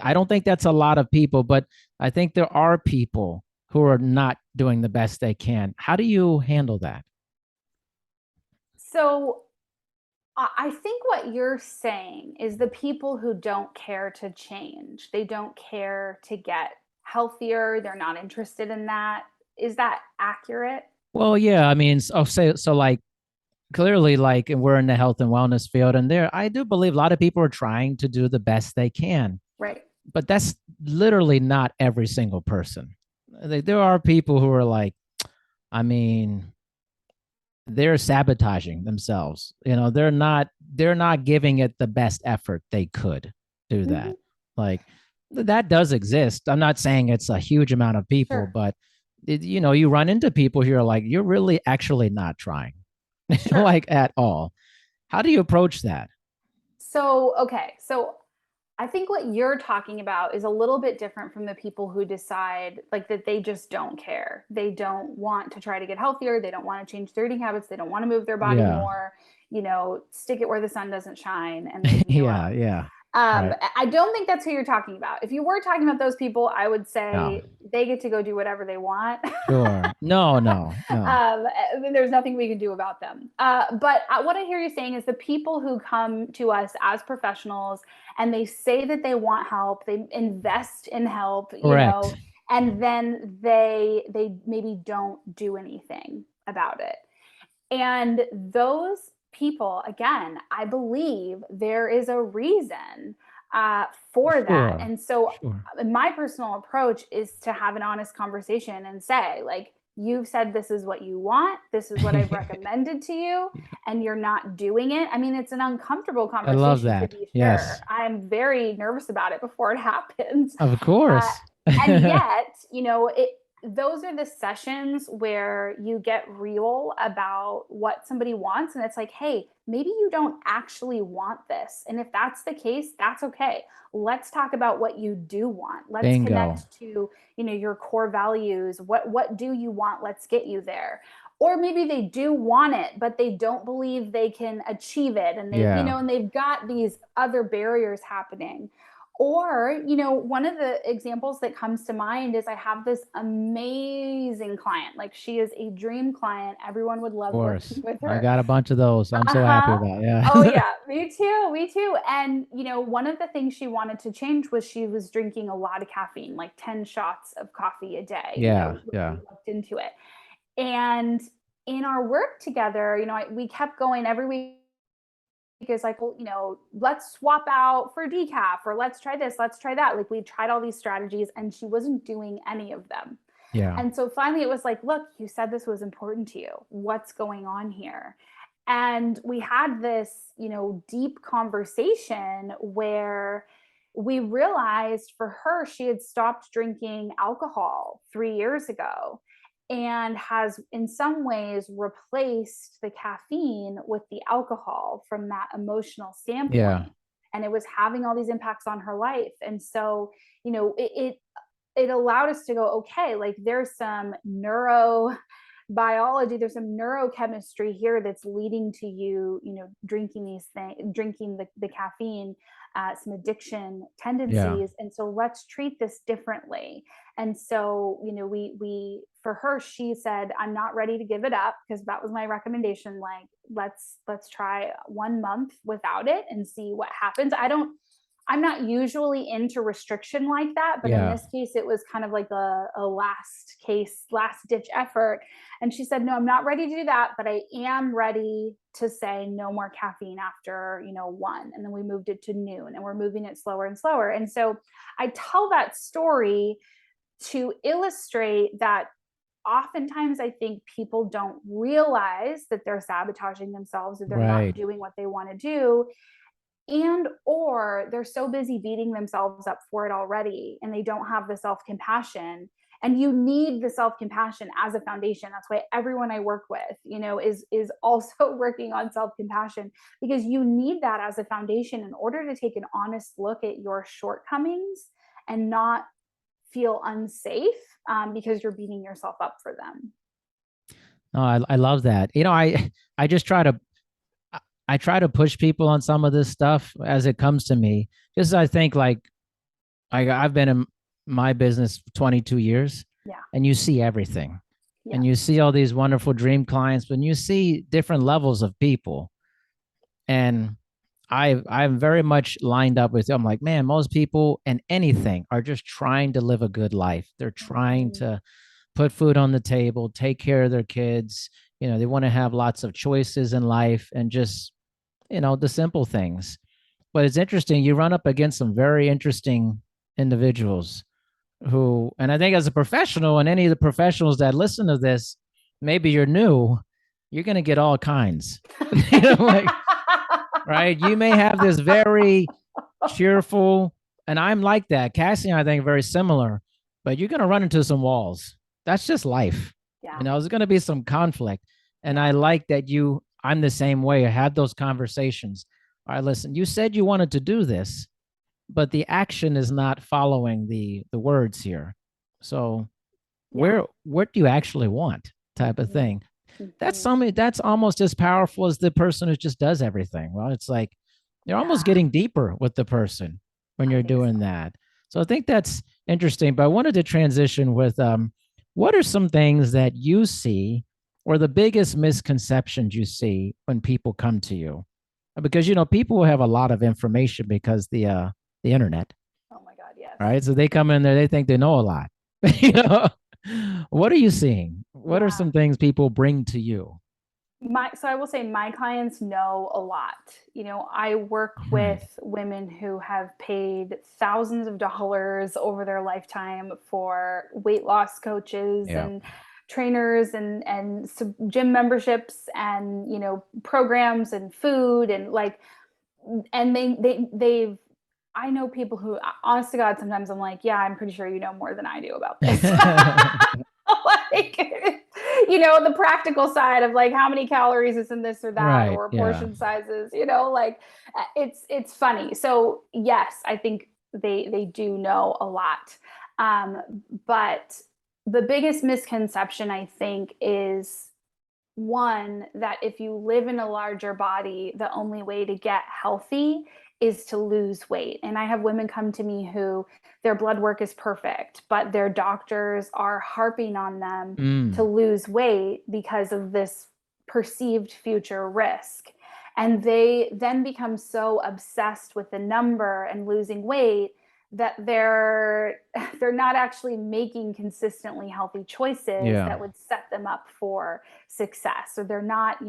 I don't think that's a lot of people, but I think there are people who are not doing the best they can. How do you handle that? So I think what you're saying is the people who don't care to change, they don't care to get healthier, they're not interested in that. Is that accurate? Well, yeah, I mean, so like clearly, like, and we're in the health and wellness field, and there, I do believe a lot of people are trying to do the best they can, Right. but that's literally not every single person. There are people who are like, I mean, they're sabotaging themselves. They're not giving it the best effort they could do Mm-hmm. that. Like, that does exist. I'm not saying it's a huge amount of people, Sure. but you run into people who are like, you're really actually not trying Sure. like at all. How do you approach that? So, okay. So I think what you're talking about is a little bit different from the people who decide like that they just don't care. They don't want to try to get healthier. They don't want to change their eating habits. They don't want to move their body Yeah. more, stick it where the sun doesn't shine and leave me Yeah. alone. Yeah. Right. I don't think that's who you're talking about. If you were talking about those people, I would No. say they get to go do whatever they want. Sure. No, no, no. There's nothing we can do about them. But what I hear you saying is the people who come to us as professionals and they say that they want help, they invest in help, Correct. and then they maybe don't do anything about it. And those people, again, I believe there is a reason for that. Sure. And so, Sure. my personal approach is to have an honest conversation and say, like, you've said this is what you want, this is what I've recommended to you, and you're not doing it. I mean, it's an uncomfortable I love conversation to that. be sure. Yes. I'm very nervous about it before it happens. Of Uh, course. and yet, those are the sessions where you get real about what somebody wants. And it's like, hey, maybe you don't actually want this. And if that's the case, that's okay. Let's talk about what you do want. Let's Bingo. connect to, your core values. What do you want? Let's get you there. Or maybe they do want it, but they don't believe they can achieve it. And Yeah. and they've got these other barriers happening. Or, one of the examples that comes to mind is I have this amazing client. Like, she is a dream client. Everyone would Of love working course. with I her. got a bunch of those. I'm so happy Uh-huh. about. Oh Yeah. yeah, me too. Me too. And one of the things she wanted to change was she was drinking a lot of caffeine, like 10 shots of coffee a day, Yeah. really Yeah. looked into it. And in our work together, we kept going every week is like, well, let's swap out for decaf or let's try this, let's try that. Like, we tried all these strategies and she wasn't doing any of them. Yeah. And so finally it was like, look, you said this was important to you. What's going on here? And we had this, deep conversation where we realized for her, she had stopped drinking alcohol 3 years ago and has in some ways replaced the caffeine with the alcohol from that emotional Yeah. standpoint. And it was having all these impacts on her life. And so, it allowed us to go, okay, like, there's some neurobiology, there's some neurochemistry here that's leading to you, drinking these things, drinking the caffeine, some addiction Yeah. tendencies. And so let's treat this differently. And so, we for her, she said, I'm not ready to give it up, because that was my recommendation. Like, let's try 1 month without it and see what happens. I'm not usually into restriction like that, but in Yeah. this case, it was kind of like a last ditch effort. And she said, no, I'm not ready to do that, but I am ready to say no more caffeine after, 1. And then we moved it to noon, and we're moving it slower and slower. And so I tell that story to illustrate that oftentimes I think people don't realize that they're sabotaging themselves, or they're not Right. doing what they want to do, and or they're so busy beating themselves up for it already and they don't have the self-compassion. And you need the self-compassion as a foundation. That's why everyone I work with, is also working on self-compassion, because you need that as a foundation in order to take an honest look at your shortcomings and not feel unsafe, because you're beating yourself up for them. No, I love that. I just I try to push people on some of this stuff as it comes to me. Just I think like I've been in my business 22 years, Yeah. and you see everything. And Yeah. you see all these wonderful dream clients, but you see different levels of people. And I'm very much lined up with, I'm like, man, most people and anything are just trying to live a good life. They're trying Mm-hmm. to put food on the table, take care of their kids. They want to have lots of choices in life and just, the simple things. But it's interesting, you run up against some very interesting individuals who, and I think as a professional, and any of the professionals that listen to this, maybe you're new, you're going to get all kinds. Like, right? You may have this very cheerful, and I'm like that. Cassie and I think very similar, but you're going to run into some walls. That's just life. Yeah. There's going to be some conflict. And Yeah. I like that I'm the same way. I had those conversations. All right, listen, you said you wanted to do this, but the action is not following the words here. So Yeah. what do you actually want, type of Mm-hmm. thing. That's Mm-hmm. something that's almost as powerful as the person who just does everything. Well, it's like you're almost Yeah, getting deeper with the person when I you're think doing so. that. So I think that's interesting. But I wanted to transition with what are some things that you see or the biggest misconceptions you see when people come to you? Because people have a lot of information because the internet, Oh my God, yes. right? So they come in there, they think they know a lot. you know, what are you seeing? What are Yeah. some things people bring to you? So I will say my clients know a lot. I work Hmm. with women who have paid thousands of dollars over their lifetime for weight loss coaches Yeah. and trainers and gym memberships and programs and food and like and they've I know people who, honest to God, sometimes I'm like, yeah, I'm pretty sure you know more than I do about this. Like, the practical side of like how many calories is in this or that, Right. or Yeah. portion sizes, like it's funny. So yes, I think they do know a lot. But the biggest misconception I think is one that if you live in a larger body, the only way to get healthy is to lose weight. And I have women come to me who their blood work is perfect, but their doctors are harping on them to Mm. lose weight because of this perceived future risk. And they then become so obsessed with the number and losing weight that they're not actually making consistently healthy choices Yeah. that would set them up for success, or they're not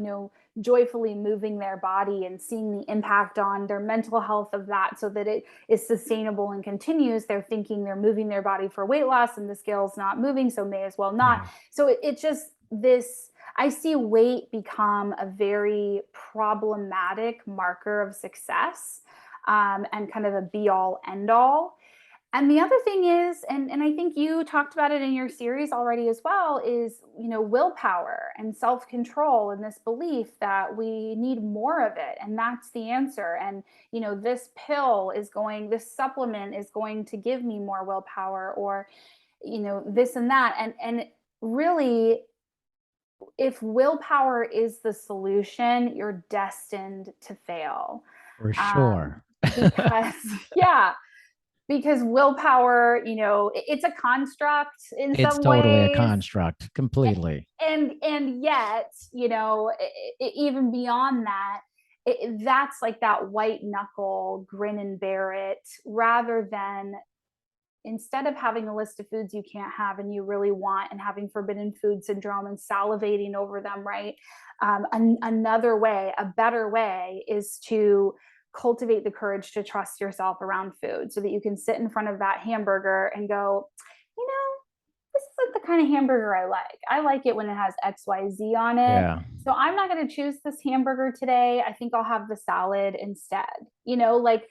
joyfully moving their body and seeing the impact on their mental health of that so that it is sustainable and continues. They're thinking they're moving their body for weight loss and the scale's not moving, so may as well not. Yeah. So it's just this. I see weight become a very problematic marker of success, and kind of a be all end all. And the other thing is, and I think you talked about it in your series already as well, is, willpower and self control and this belief that we need more of it. And that's the answer. And, this supplement is going to give me more willpower, or, this and that. And really, if willpower is the solution, you're destined to fail. For Um, sure. because, yeah, because willpower, it's a construct in It's some totally a ways. construct, completely. And yet, even beyond that, that's like that white knuckle grin and bear it, rather than, instead of having a list of foods you can't have and you really want, and having forbidden food syndrome and salivating over them, right? Another way, a better way, is to cultivate the courage to trust yourself around food, so that you can sit in front of that hamburger and go, you know, this isn't the kind of hamburger I like. I like it when it has XYZ on it. Yeah. So I'm not going to choose this hamburger today. I think I'll have the salad instead. Like,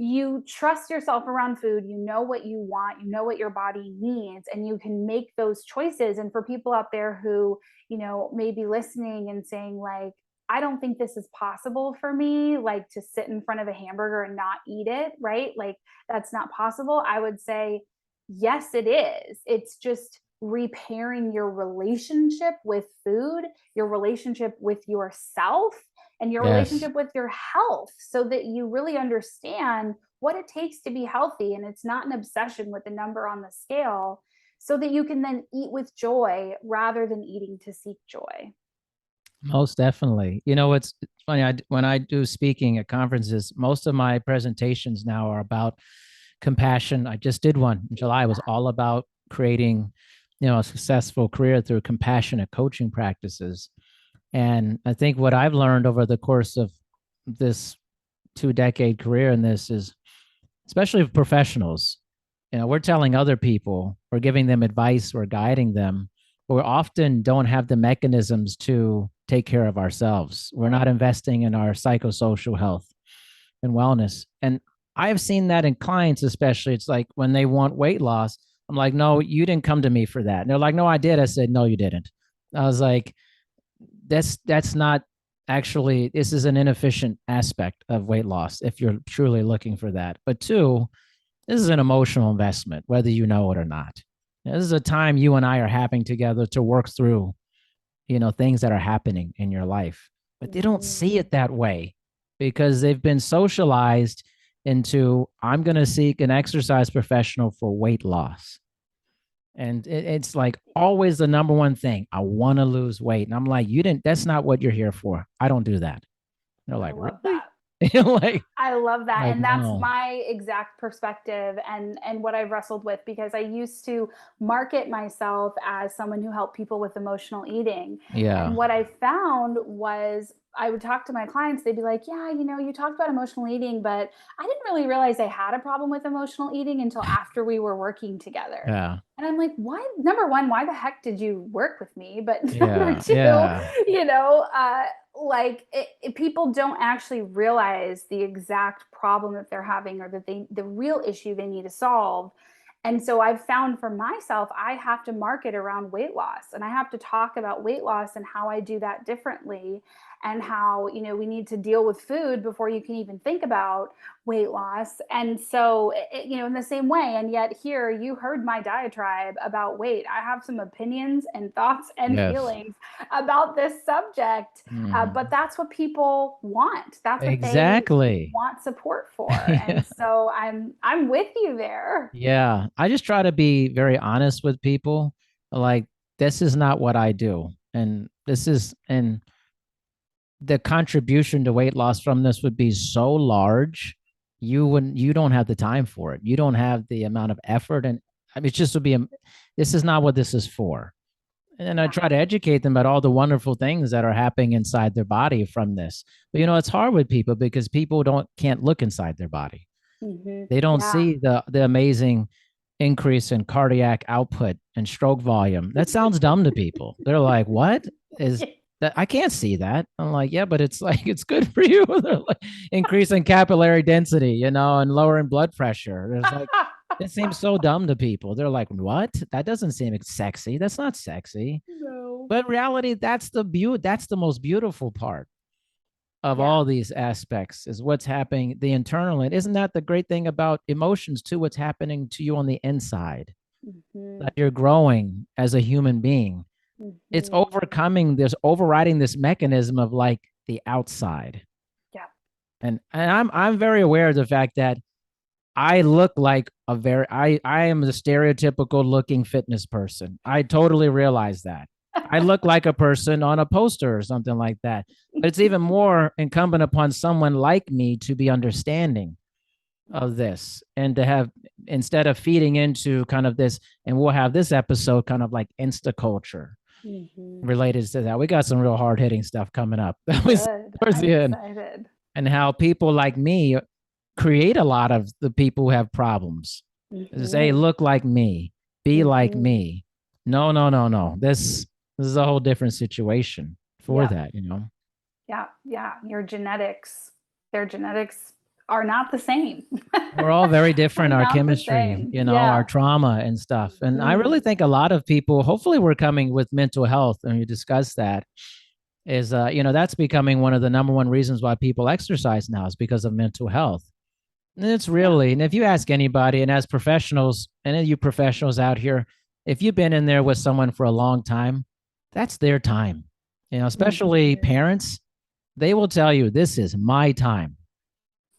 you trust yourself around food, you know what you want, you know what your body needs, and you can make those choices. And for people out there who, may be listening and saying, like, I don't think this is possible for me, like to sit in front of a hamburger and not eat it, right? Like, that's not possible. I would say, yes, it is. It's just repairing your relationship with food, your relationship with yourself, and your Yes. relationship with your health, so that you really understand what it takes to be healthy. And it's not an obsession with the number on the scale, so that you can then eat with joy rather than eating to seek joy. Most definitely. It's funny. When I do speaking at conferences, most of my presentations now are about compassion. I just did one in July. It was all about creating, a successful career through compassionate coaching practices. And I think what I've learned over the course of this 2-decade career in this is, especially professionals, we're telling other people, we're giving them advice, we're guiding them, but we often don't have the mechanisms to take care of ourselves. We're not Right. investing in our psychosocial health and wellness. And I've seen that in clients, especially. It's like when they want weight loss, I'm like, no, you didn't come to me for that. And they're like, no, I did. I said, no, you didn't. I was like, that's not actually, this is an inefficient aspect of weight loss if you're truly looking for that. But two, this is an emotional investment, whether you know it or not. This is a time you and I are having together to work through, things that are happening in your life. But they don't Mhm. see it that way because they've been socialized into, I'm going to seek an exercise professional for weight loss. And it's like always the number one thing. I want to lose weight. And I'm like, that's not what you're here for. I don't do that. They're I like, love really? that. like, I love that. like, And that's no. my exact perspective and what I've wrestled with because I used to market myself as someone who helped people with emotional eating. And Yeah. what I found was I would talk to my clients, they'd be like, "Yeah, you talked about emotional eating, but I didn't really realize I had a problem with emotional eating until after we were working together." Yeah. And I'm like, "Why? Number one, why the heck did you work with me? But number Yeah. two, Yeah. you know, like people don't actually realize the exact problem that they're having or that the real issue they need to solve. And so I've found for myself I have to market around weight loss and I have to talk about weight loss and how I do that differently and how we need to deal with food before you can even think about weight loss. And so in the same way, and yet here you heard my diatribe about weight. I have some opinions and thoughts and Yes. feelings about this subject, but Mhm. that's what people want. That's what they Exactly. want support for. yeah. And so I'm with you there. Yeah. I just try to be very honest with people. Like, this is not what I do. And the contribution to weight loss from this would be so large, you don't have the time for it. You don't have the amount of effort. And I mean, it just would be, this is not what this is for. And then I Yeah. try to educate them about all the wonderful things that are happening inside their body from this. But it's hard with people because people can't look inside their body. They don't Yeah. see the amazing increase in cardiac output and stroke volume. That sounds dumb to people. They're like, "What is that? I can't see that." I'm like, "Yeah, but it's like it's good for you." They're like, increasing capillary density, and lowering blood pressure. There's like it seems so dumb to people. They're like, "What? That doesn't seem sexy. That's not sexy." No. But in reality, that's the most beautiful part of Yeah. all these aspects is what's happening the internal. And isn't that the great thing about emotions too? What's happening to you on the inside, Hmm. that you're growing as a human being. It's Hmm. overriding this mechanism of like the outside. Yeah. And I'm very aware of the fact that I look like I am the stereotypical looking fitness person. I totally realize that. I look like a person on a poster or something like that. But it's even more incumbent upon someone like me to be understanding Yeah. of this and to have, instead of feeding into kind of this, and we'll have this episode kind of like insta culture Hmm. related to that. We got some real hard hitting stuff coming up. That was Good. towards I'm the end. excited. And how people like me create a lot of the people who have problems. Is, hey, Hmm. look like me, be like Hmm. me. No, no, no, no. This is a whole different situation for Yeah. that. Yeah. Yeah. Their genetics are not the same. We're all very Are different, our not the chemistry, same. our Yeah. trauma and stuff. And I Hmm. really think a lot of people, hopefully we're coming with mental health and we discuss that, is that's becoming one of the number one reasons why people exercise now is because of mental health. And it's Yeah. really, and if you ask anybody, and as professionals, any of you professionals out here, if you've been in there with someone for a long time, that's their time. Especially Hmm. parents, they will tell you, this is my time.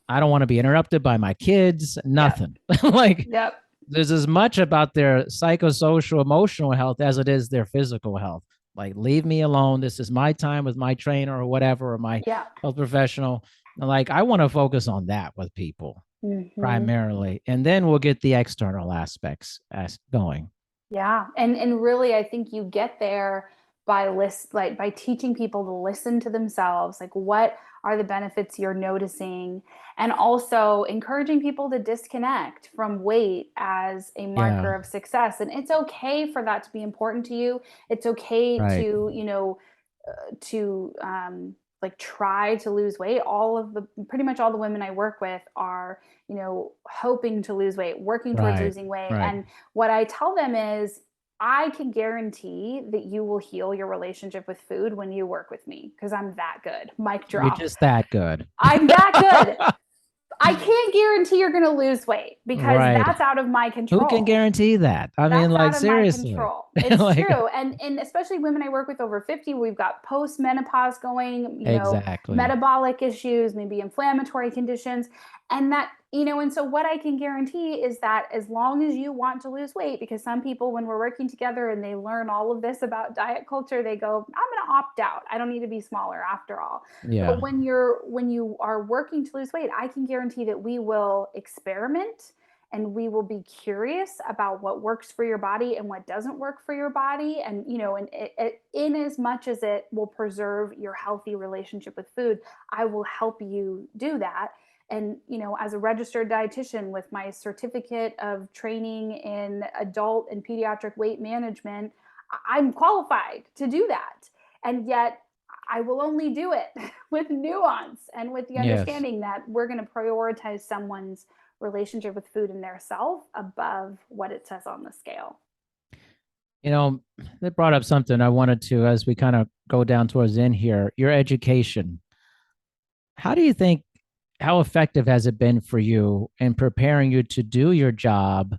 I don't want to be interrupted by my kids, Yep. nothing. Like, Yep. there's as much about their psychosocial, emotional health as it is their physical health. Like, leave me alone. This is my time with my trainer or whatever, or my Yeah. health professional. Like, I want to focus on that with people Hmm. primarily, and then we'll get the external aspects as going. Yeah. And really I think you get there by teaching people to listen to themselves. Like what are the benefits you're noticing? And also encouraging people to disconnect from weight as a Yeah, marker of success. And it's okay for that to be important to you. It's okay right, to like try to lose weight. Pretty much all the women I work with are, hoping to lose weight, working towards right, losing weight. right. And what I tell them is I can guarantee that you will heal your relationship with food when you work with me because I'm that good. Mic You're drop. just that good. I'm that good. I can't guarantee you're going to lose weight because Right. that's out of my Who can control. guarantee that? I mean, That's like, out of my seriously. control. It's Like, true. And especially women I work with over 50, we've got post-menopause going, exactly. metabolic issues, maybe inflammatory conditions. And that, and so what I can guarantee is that as long as you want to lose weight, because some people, when we're working together and they learn all of this about diet culture, they go, I'm going to opt out. I don't need to be smaller after all. Yeah. But when you are working to lose weight, I can guarantee that we will experiment and we will be curious about what works for your body and what doesn't work for your body, and in as much as it will preserve your healthy relationship with food, I will help you do that. And as a registered dietitian with my certificate of training in adult and pediatric weight management, I'm qualified to do that. And yet I will only do it with nuance and with the Yes. understanding that we're going to prioritize someone's relationship with food and their self above what it says on the scale. You know, that brought up something I wanted to, as we kind of go down towards the end here, your education. How do you think, how effective has it been for you in preparing you to do your job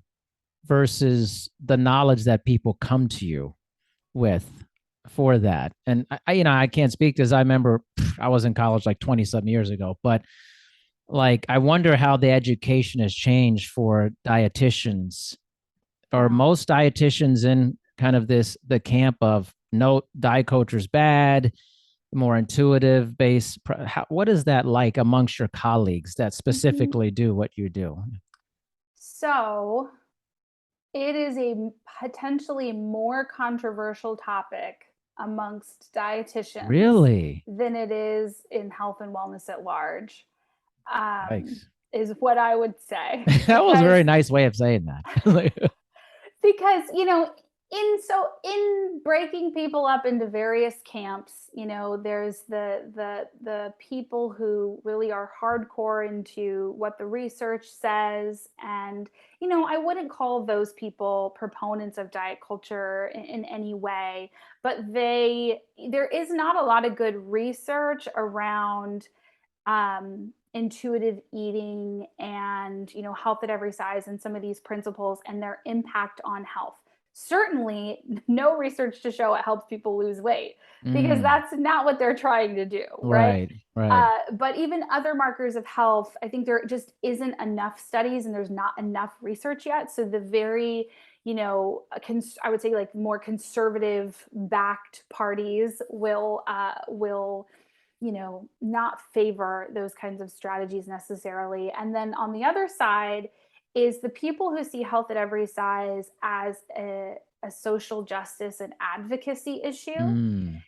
versus the knowledge that people come to you with for that? And I can't speak because I remember I was in college like 20 some years ago, but like, I wonder how the education has changed for dietitians, or Yeah. most dietitians in kind of the camp of no, diet culture's bad, more intuitive based. What is that like amongst your colleagues that Mhm. specifically do what you do? So it is a potentially more controversial topic amongst dietitians Really? than it is in health and wellness at large, um, Yikes. is what I would say. That was a very nice way of saying that. Because in breaking people up into various camps, there's the people who really are hardcore into what the research says, and I wouldn't call those people proponents of diet culture in any way, but there is not a lot of good research around intuitive eating and health at every size and some of these principles and their impact on health. Certainly no research to show it helps people lose weight, because Mm, that's not what they're trying to do, right? right, right. But even other markers of health, I think there just isn't enough studies and there's not enough research yet. So the very I would say like more conservative backed parties will not favor those kinds of strategies necessarily. And then on the other side is the people who see health at every size as a social justice and advocacy issue. Mm,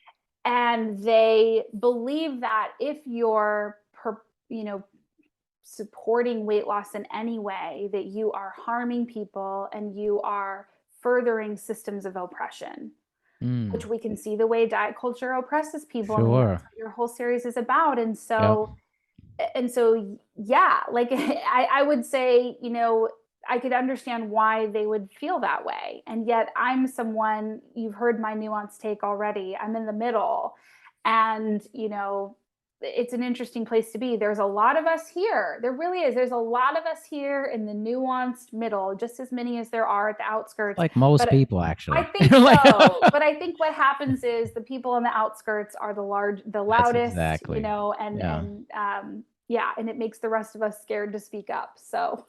And they believe that if you're, you know, supporting weight loss in any way, that you are harming people and you are furthering systems of oppression, which mm, we can see the way diet culture oppresses people. I mean, sure. that's what your whole series is about. And Yep. so yeah, like I would say, I could understand why they would feel that way. And yet I'm someone, you've heard my nuanced take already. I'm in the middle. And it's an interesting place to be. There's a lot of us here. There really is. There's a lot of us here in the nuanced middle, just as many as there are at the outskirts. Like most But people, I actually. think Like, so. But I think what happens is the people on the outskirts are the that's loudest, exactly. Yeah. yeah, and it makes the rest of us scared to speak up. So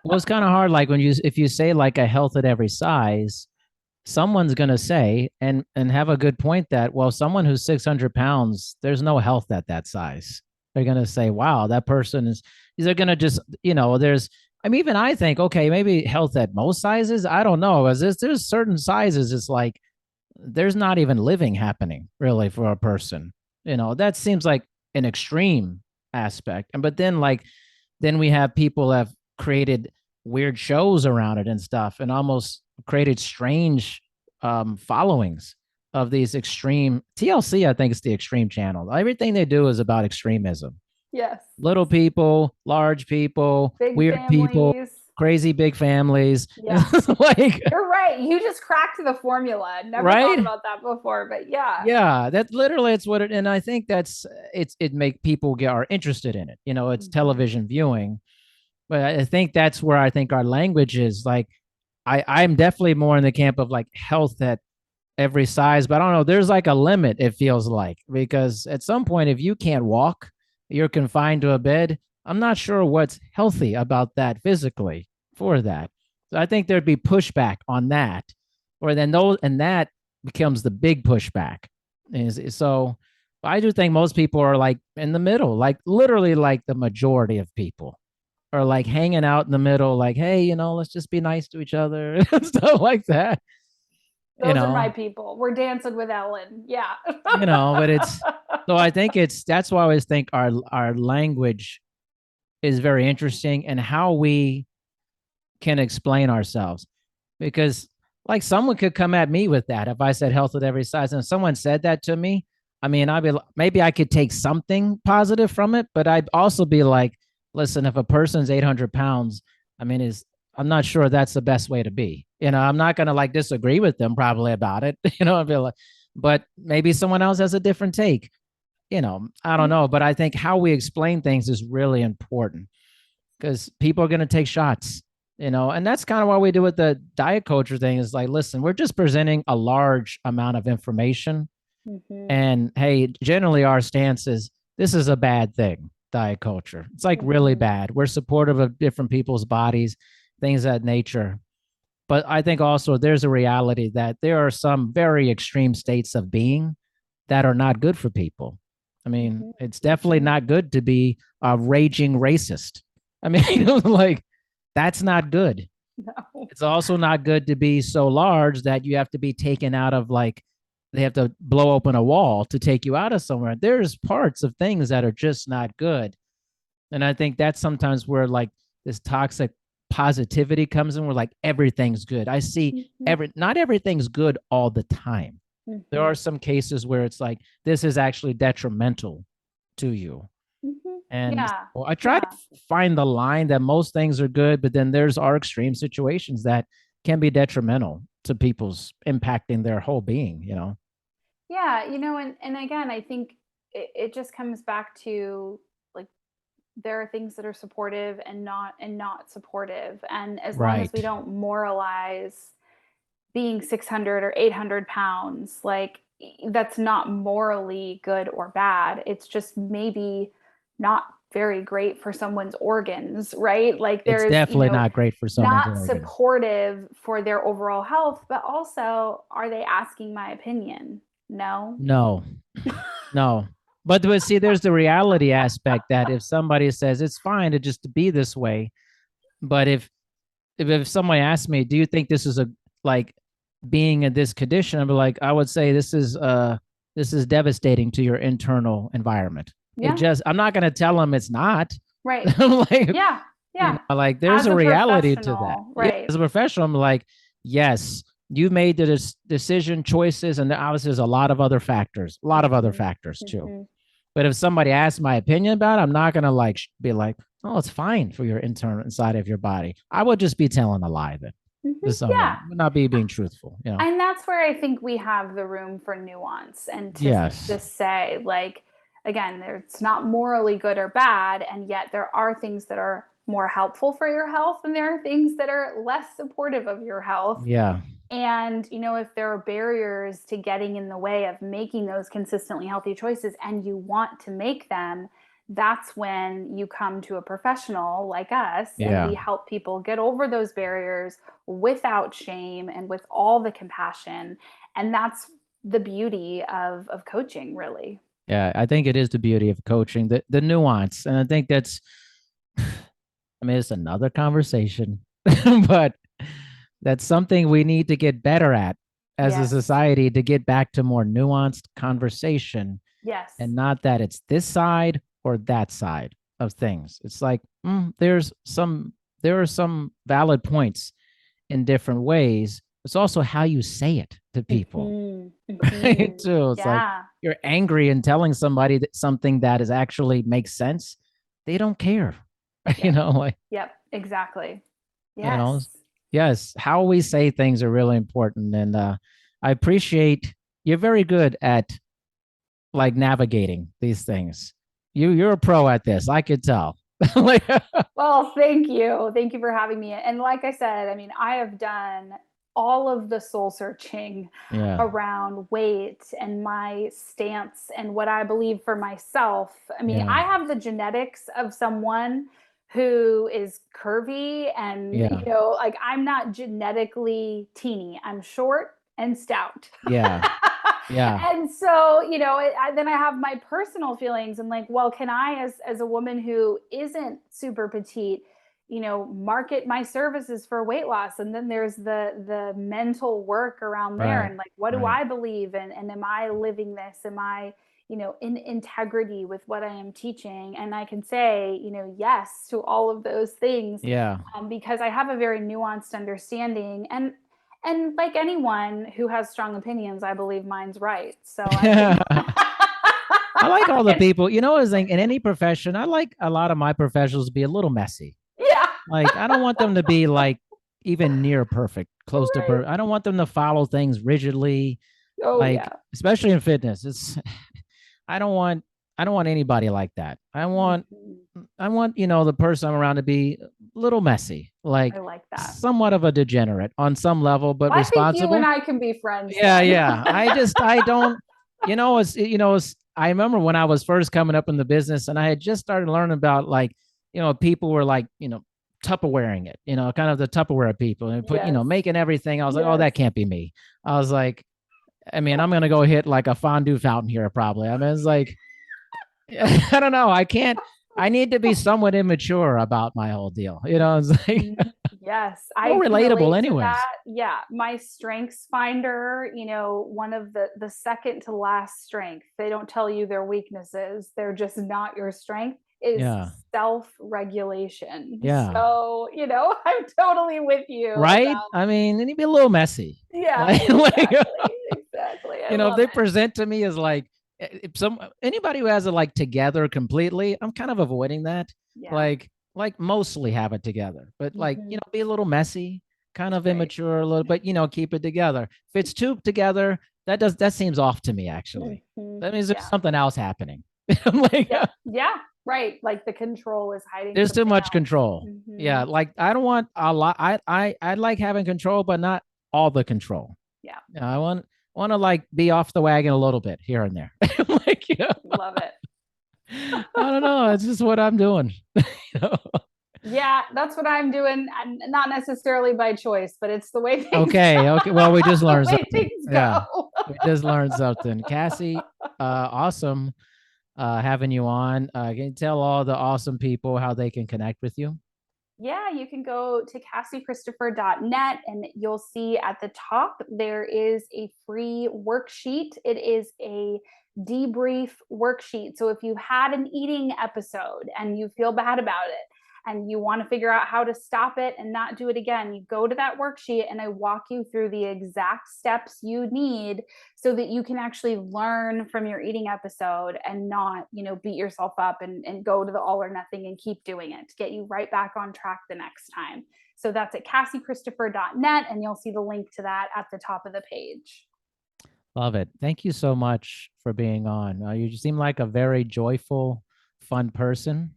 Well, it's kind of hard. Like when if you say like a health at every size, someone's going to say and have a good point that, well, someone who's 600 pounds, there's no health at that size. They're going to say, wow, that person is, they're going to just, I mean, even I think, okay, maybe health at most sizes. I don't know. As there's certain sizes, it's like, there's not even living happening really for a person. That seems like an extreme aspect. But then then we have people that have created weird shows around it and stuff, and almost created strange followings of these extreme TLC. I think it's the extreme channel. Everything they do is about extremism. yes, Little people, large people, big weird people. families. crazy big families. Yeah. Like, You're right. You just cracked the formula. Never thought right? about that before, but yeah. Yeah, that literally it's what it, and I think that's it make people get are interested in it. It's Mhm. television viewing, but I think that's where I think our language is like I'm definitely more in the camp of like health at every size, but I don't know. There's like a limit, it feels like, because at some point, if you can't walk, you're confined to a bed. I'm not sure what's healthy about that physically for that. So I think there'd be pushback on that, or then those, and that becomes the big pushback. So I do think most people are like in the middle, like literally like the majority of people are like hanging out in the middle, like, hey, let's just be nice to each other and stuff like that. you Those are my know, people. We're dancing with Ellen. Yeah. but it's so I think that's why I always think our language is very interesting and how we can explain ourselves. Because like someone could come at me with that if I said health at every size, and if someone said that to me, I mean, maybe I could take something positive from it, but I'd also be like, listen, if a person's 800 pounds, I mean, is I'm not sure that's the best way to be. I'm not gonna like disagree with them probably about it. I'd be like, but maybe someone else has a different take. I don't know, but I think how we explain things is really important because people are going to take shots, and that's kind of why we do with the diet culture thing is like, listen, we're just presenting a large amount of information. Mm-hmm. And hey, generally our stance is this is a bad thing, diet culture. It's like really Mm-hmm. bad. We're supportive of different people's bodies, things of that nature. But I think also there's a reality that there are some very extreme states of being that are not good for people. I mean, Mm-hmm. it's definitely Mm-hmm. not good to be a raging racist. I mean, like that's not good. No. It's also not good to be so large that you have to be taken out of like they have to blow open a wall to take you out of somewhere. There's parts of things that are just not good. And I think that's sometimes where like this toxic positivity comes in where like everything's good. I see Mm-hmm. not everything's good all the time. There Mm-hmm. are some cases where it's like this is actually detrimental to you. Mm-hmm. And Yeah. well, I try to Yeah. find the line that most things are good, but then there's our extreme situations that can be detrimental to people's impacting their whole being. Yeah. And again, I think it just comes back to like there are things that are supportive and not supportive. And as long as we Right. don't moralize being 600 or 800 pounds, like that's not morally good or bad. It's just maybe not very great for someone's organs, right? Like It's there's, definitely not great for someone's not organs. supportive for their overall health, but also, are they asking my opinion? No. No, no. But see, there's the reality aspect that if somebody says it's fine to just be this way, but if somebody asks me, do you think this is a like being in this condition, I would say this is devastating to your internal environment. Yeah. I'm not gonna tell them it's not. Right. like Yeah. Yeah. like there's As a a reality to that. professional, Yeah, right. as a professional, I'm like, yes, you made the decision choices, and obviously there's a lot of other Mm-hmm. factors too. Mm-hmm. But if somebody asks my opinion about it, I'm not gonna like be like, oh, it's fine for your internal inside of your body. I would just be telling a lie then Mm-hmm. to someone. Yeah. Would not be being truthful. And that's where I think we have the room for nuance and to Yes. say, like, again, it's not morally good or bad, and yet there are things that are more helpful for your health, and there are things that are less supportive of your health. Yeah. And, if there are barriers to getting in the way of making those consistently healthy choices and you want to make them, that's when you come to a professional like us and Yeah. we help people get over those barriers without shame and with all the compassion. And that's the beauty of coaching, really. Yeah. I think it is the beauty of coaching, the nuance. And I think I mean, it's another conversation, but that's something we need to get better at as a Yes. society to get back to more nuanced conversation Yes. and not that it's this side or that side of things. It's like there are some valid points in different ways. It's also how you say it to people, Mm-hmm. right? Mm-hmm. Too. It's like Yeah. you're angry and telling somebody that something that is actually makes sense. They don't care, Yep. like Yep. Exactly. you know, Yes. yes, how we say things are really important. And I appreciate you're very good at like navigating these things. You're a pro at this. I could tell. Like, Well, thank you. Thank you for having me. And like I said, I mean, I have done all of the soul searching yeah, around weight and my stance and what I believe for myself. I mean, yeah, I have the genetics of someone who is curvy and, yeah, like I'm not genetically teeny. I'm short and stout. yeah, yeah, And so, then I have my personal feelings and like, well, can I, as a woman who isn't super petite, market my services for weight loss? And then there's the mental work around there, right, and like, what do right, I believe, and am I living this? Am I, in integrity with what I am teaching? And I can say, yes to all of those things, yeah. because I have a very nuanced understanding. And like anyone who has strong opinions, I believe mine's right. So I can. I like all the people, as like in any profession, I like a lot of my professionals to be a little messy. Yeah. Like, I don't want them to be like even near perfect, close to Right. perfect. I don't want them to follow things rigidly, Oh like, yeah. especially in fitness. I don't want, I don't want anybody like that. Mhm. I want, the person I'm around to be a little messy, I like like that. somewhat of a degenerate on some level, but Well, I think you and responsible. I can be friends Yeah, then. yeah. I don't, I remember when I was first coming up in the business and I had just started learning about like, people were like, Tupperwareing it, kind of the Tupperware people and put, Yes. making everything. I was like, oh, Yes. that can't be me. I was like, I mean, I'm gonna go hit like a fondue fountain here, probably. I mean, it's like, I don't know. I can't. I need to be somewhat immature about my whole deal. It's like Mhm. Yes, I more can relatable, relate to anyways. that. Yeah, my strengths finder, one of the second to last strength. They don't tell you their weaknesses. They're just not your strength is Yeah, self-regulation. yeah. So, I'm totally with you Right. about. I mean, and he'd be a little messy. Yeah, Like, exactly. Exactly. I if love they it. present to me as like if some anybody who has it like together completely, I'm kind of avoiding that. Yeah. Like mostly have it together, but like Mhm. be a little messy, kind of Right. immature a little, but keep it together. If it's too together, that seems off to me actually. Mhm. That means there's Yeah. something else happening. I'm like, Yeah. Yeah. Right. Like the control is hiding there's too something much else. control. Yeah, Mhm. like I don't want a lot. I like having control, but not all the control. Yeah. I want to like be off the wagon a little bit here and there. Like, Love it. I don't know. It's just what I'm doing. You know? Yeah, that's what I'm doing, and not necessarily by choice, but it's the way things go. Okay, okay. Well, we just The learned way something. things Yeah, go. we just learned something. Cassie, awesome having you on. Can you tell all the awesome people how they can connect with you? Yeah, you can go to CassieChristopher.net and you'll see at the top there is a free worksheet. It is a debrief worksheet. So if you had an eating episode and you feel bad about it and you want to figure out how to stop it and not do it again, you go to that worksheet and I walk you through the exact steps you need so that you can actually learn from your eating episode and not, beat yourself up and go to the all or nothing and keep doing it to get you right back on track the next time. So that's at CassieChristopher.net, and you'll see the link to that at the top of the page. Love it. Thank you so much for being on. You seem like a very joyful, fun person,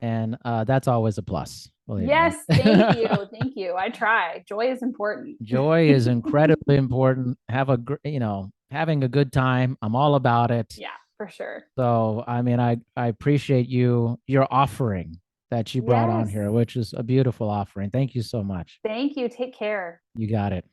and that's always a plus. Believe me. Yes, thank you. Thank you. I try. Joy is important. Joy is incredibly important. Having a good time. I'm all about it. Yeah, for sure. So, I mean, I appreciate your offering that you brought on Yes. here, which is a beautiful offering. Thank you so much. Thank you. Take care. You got it.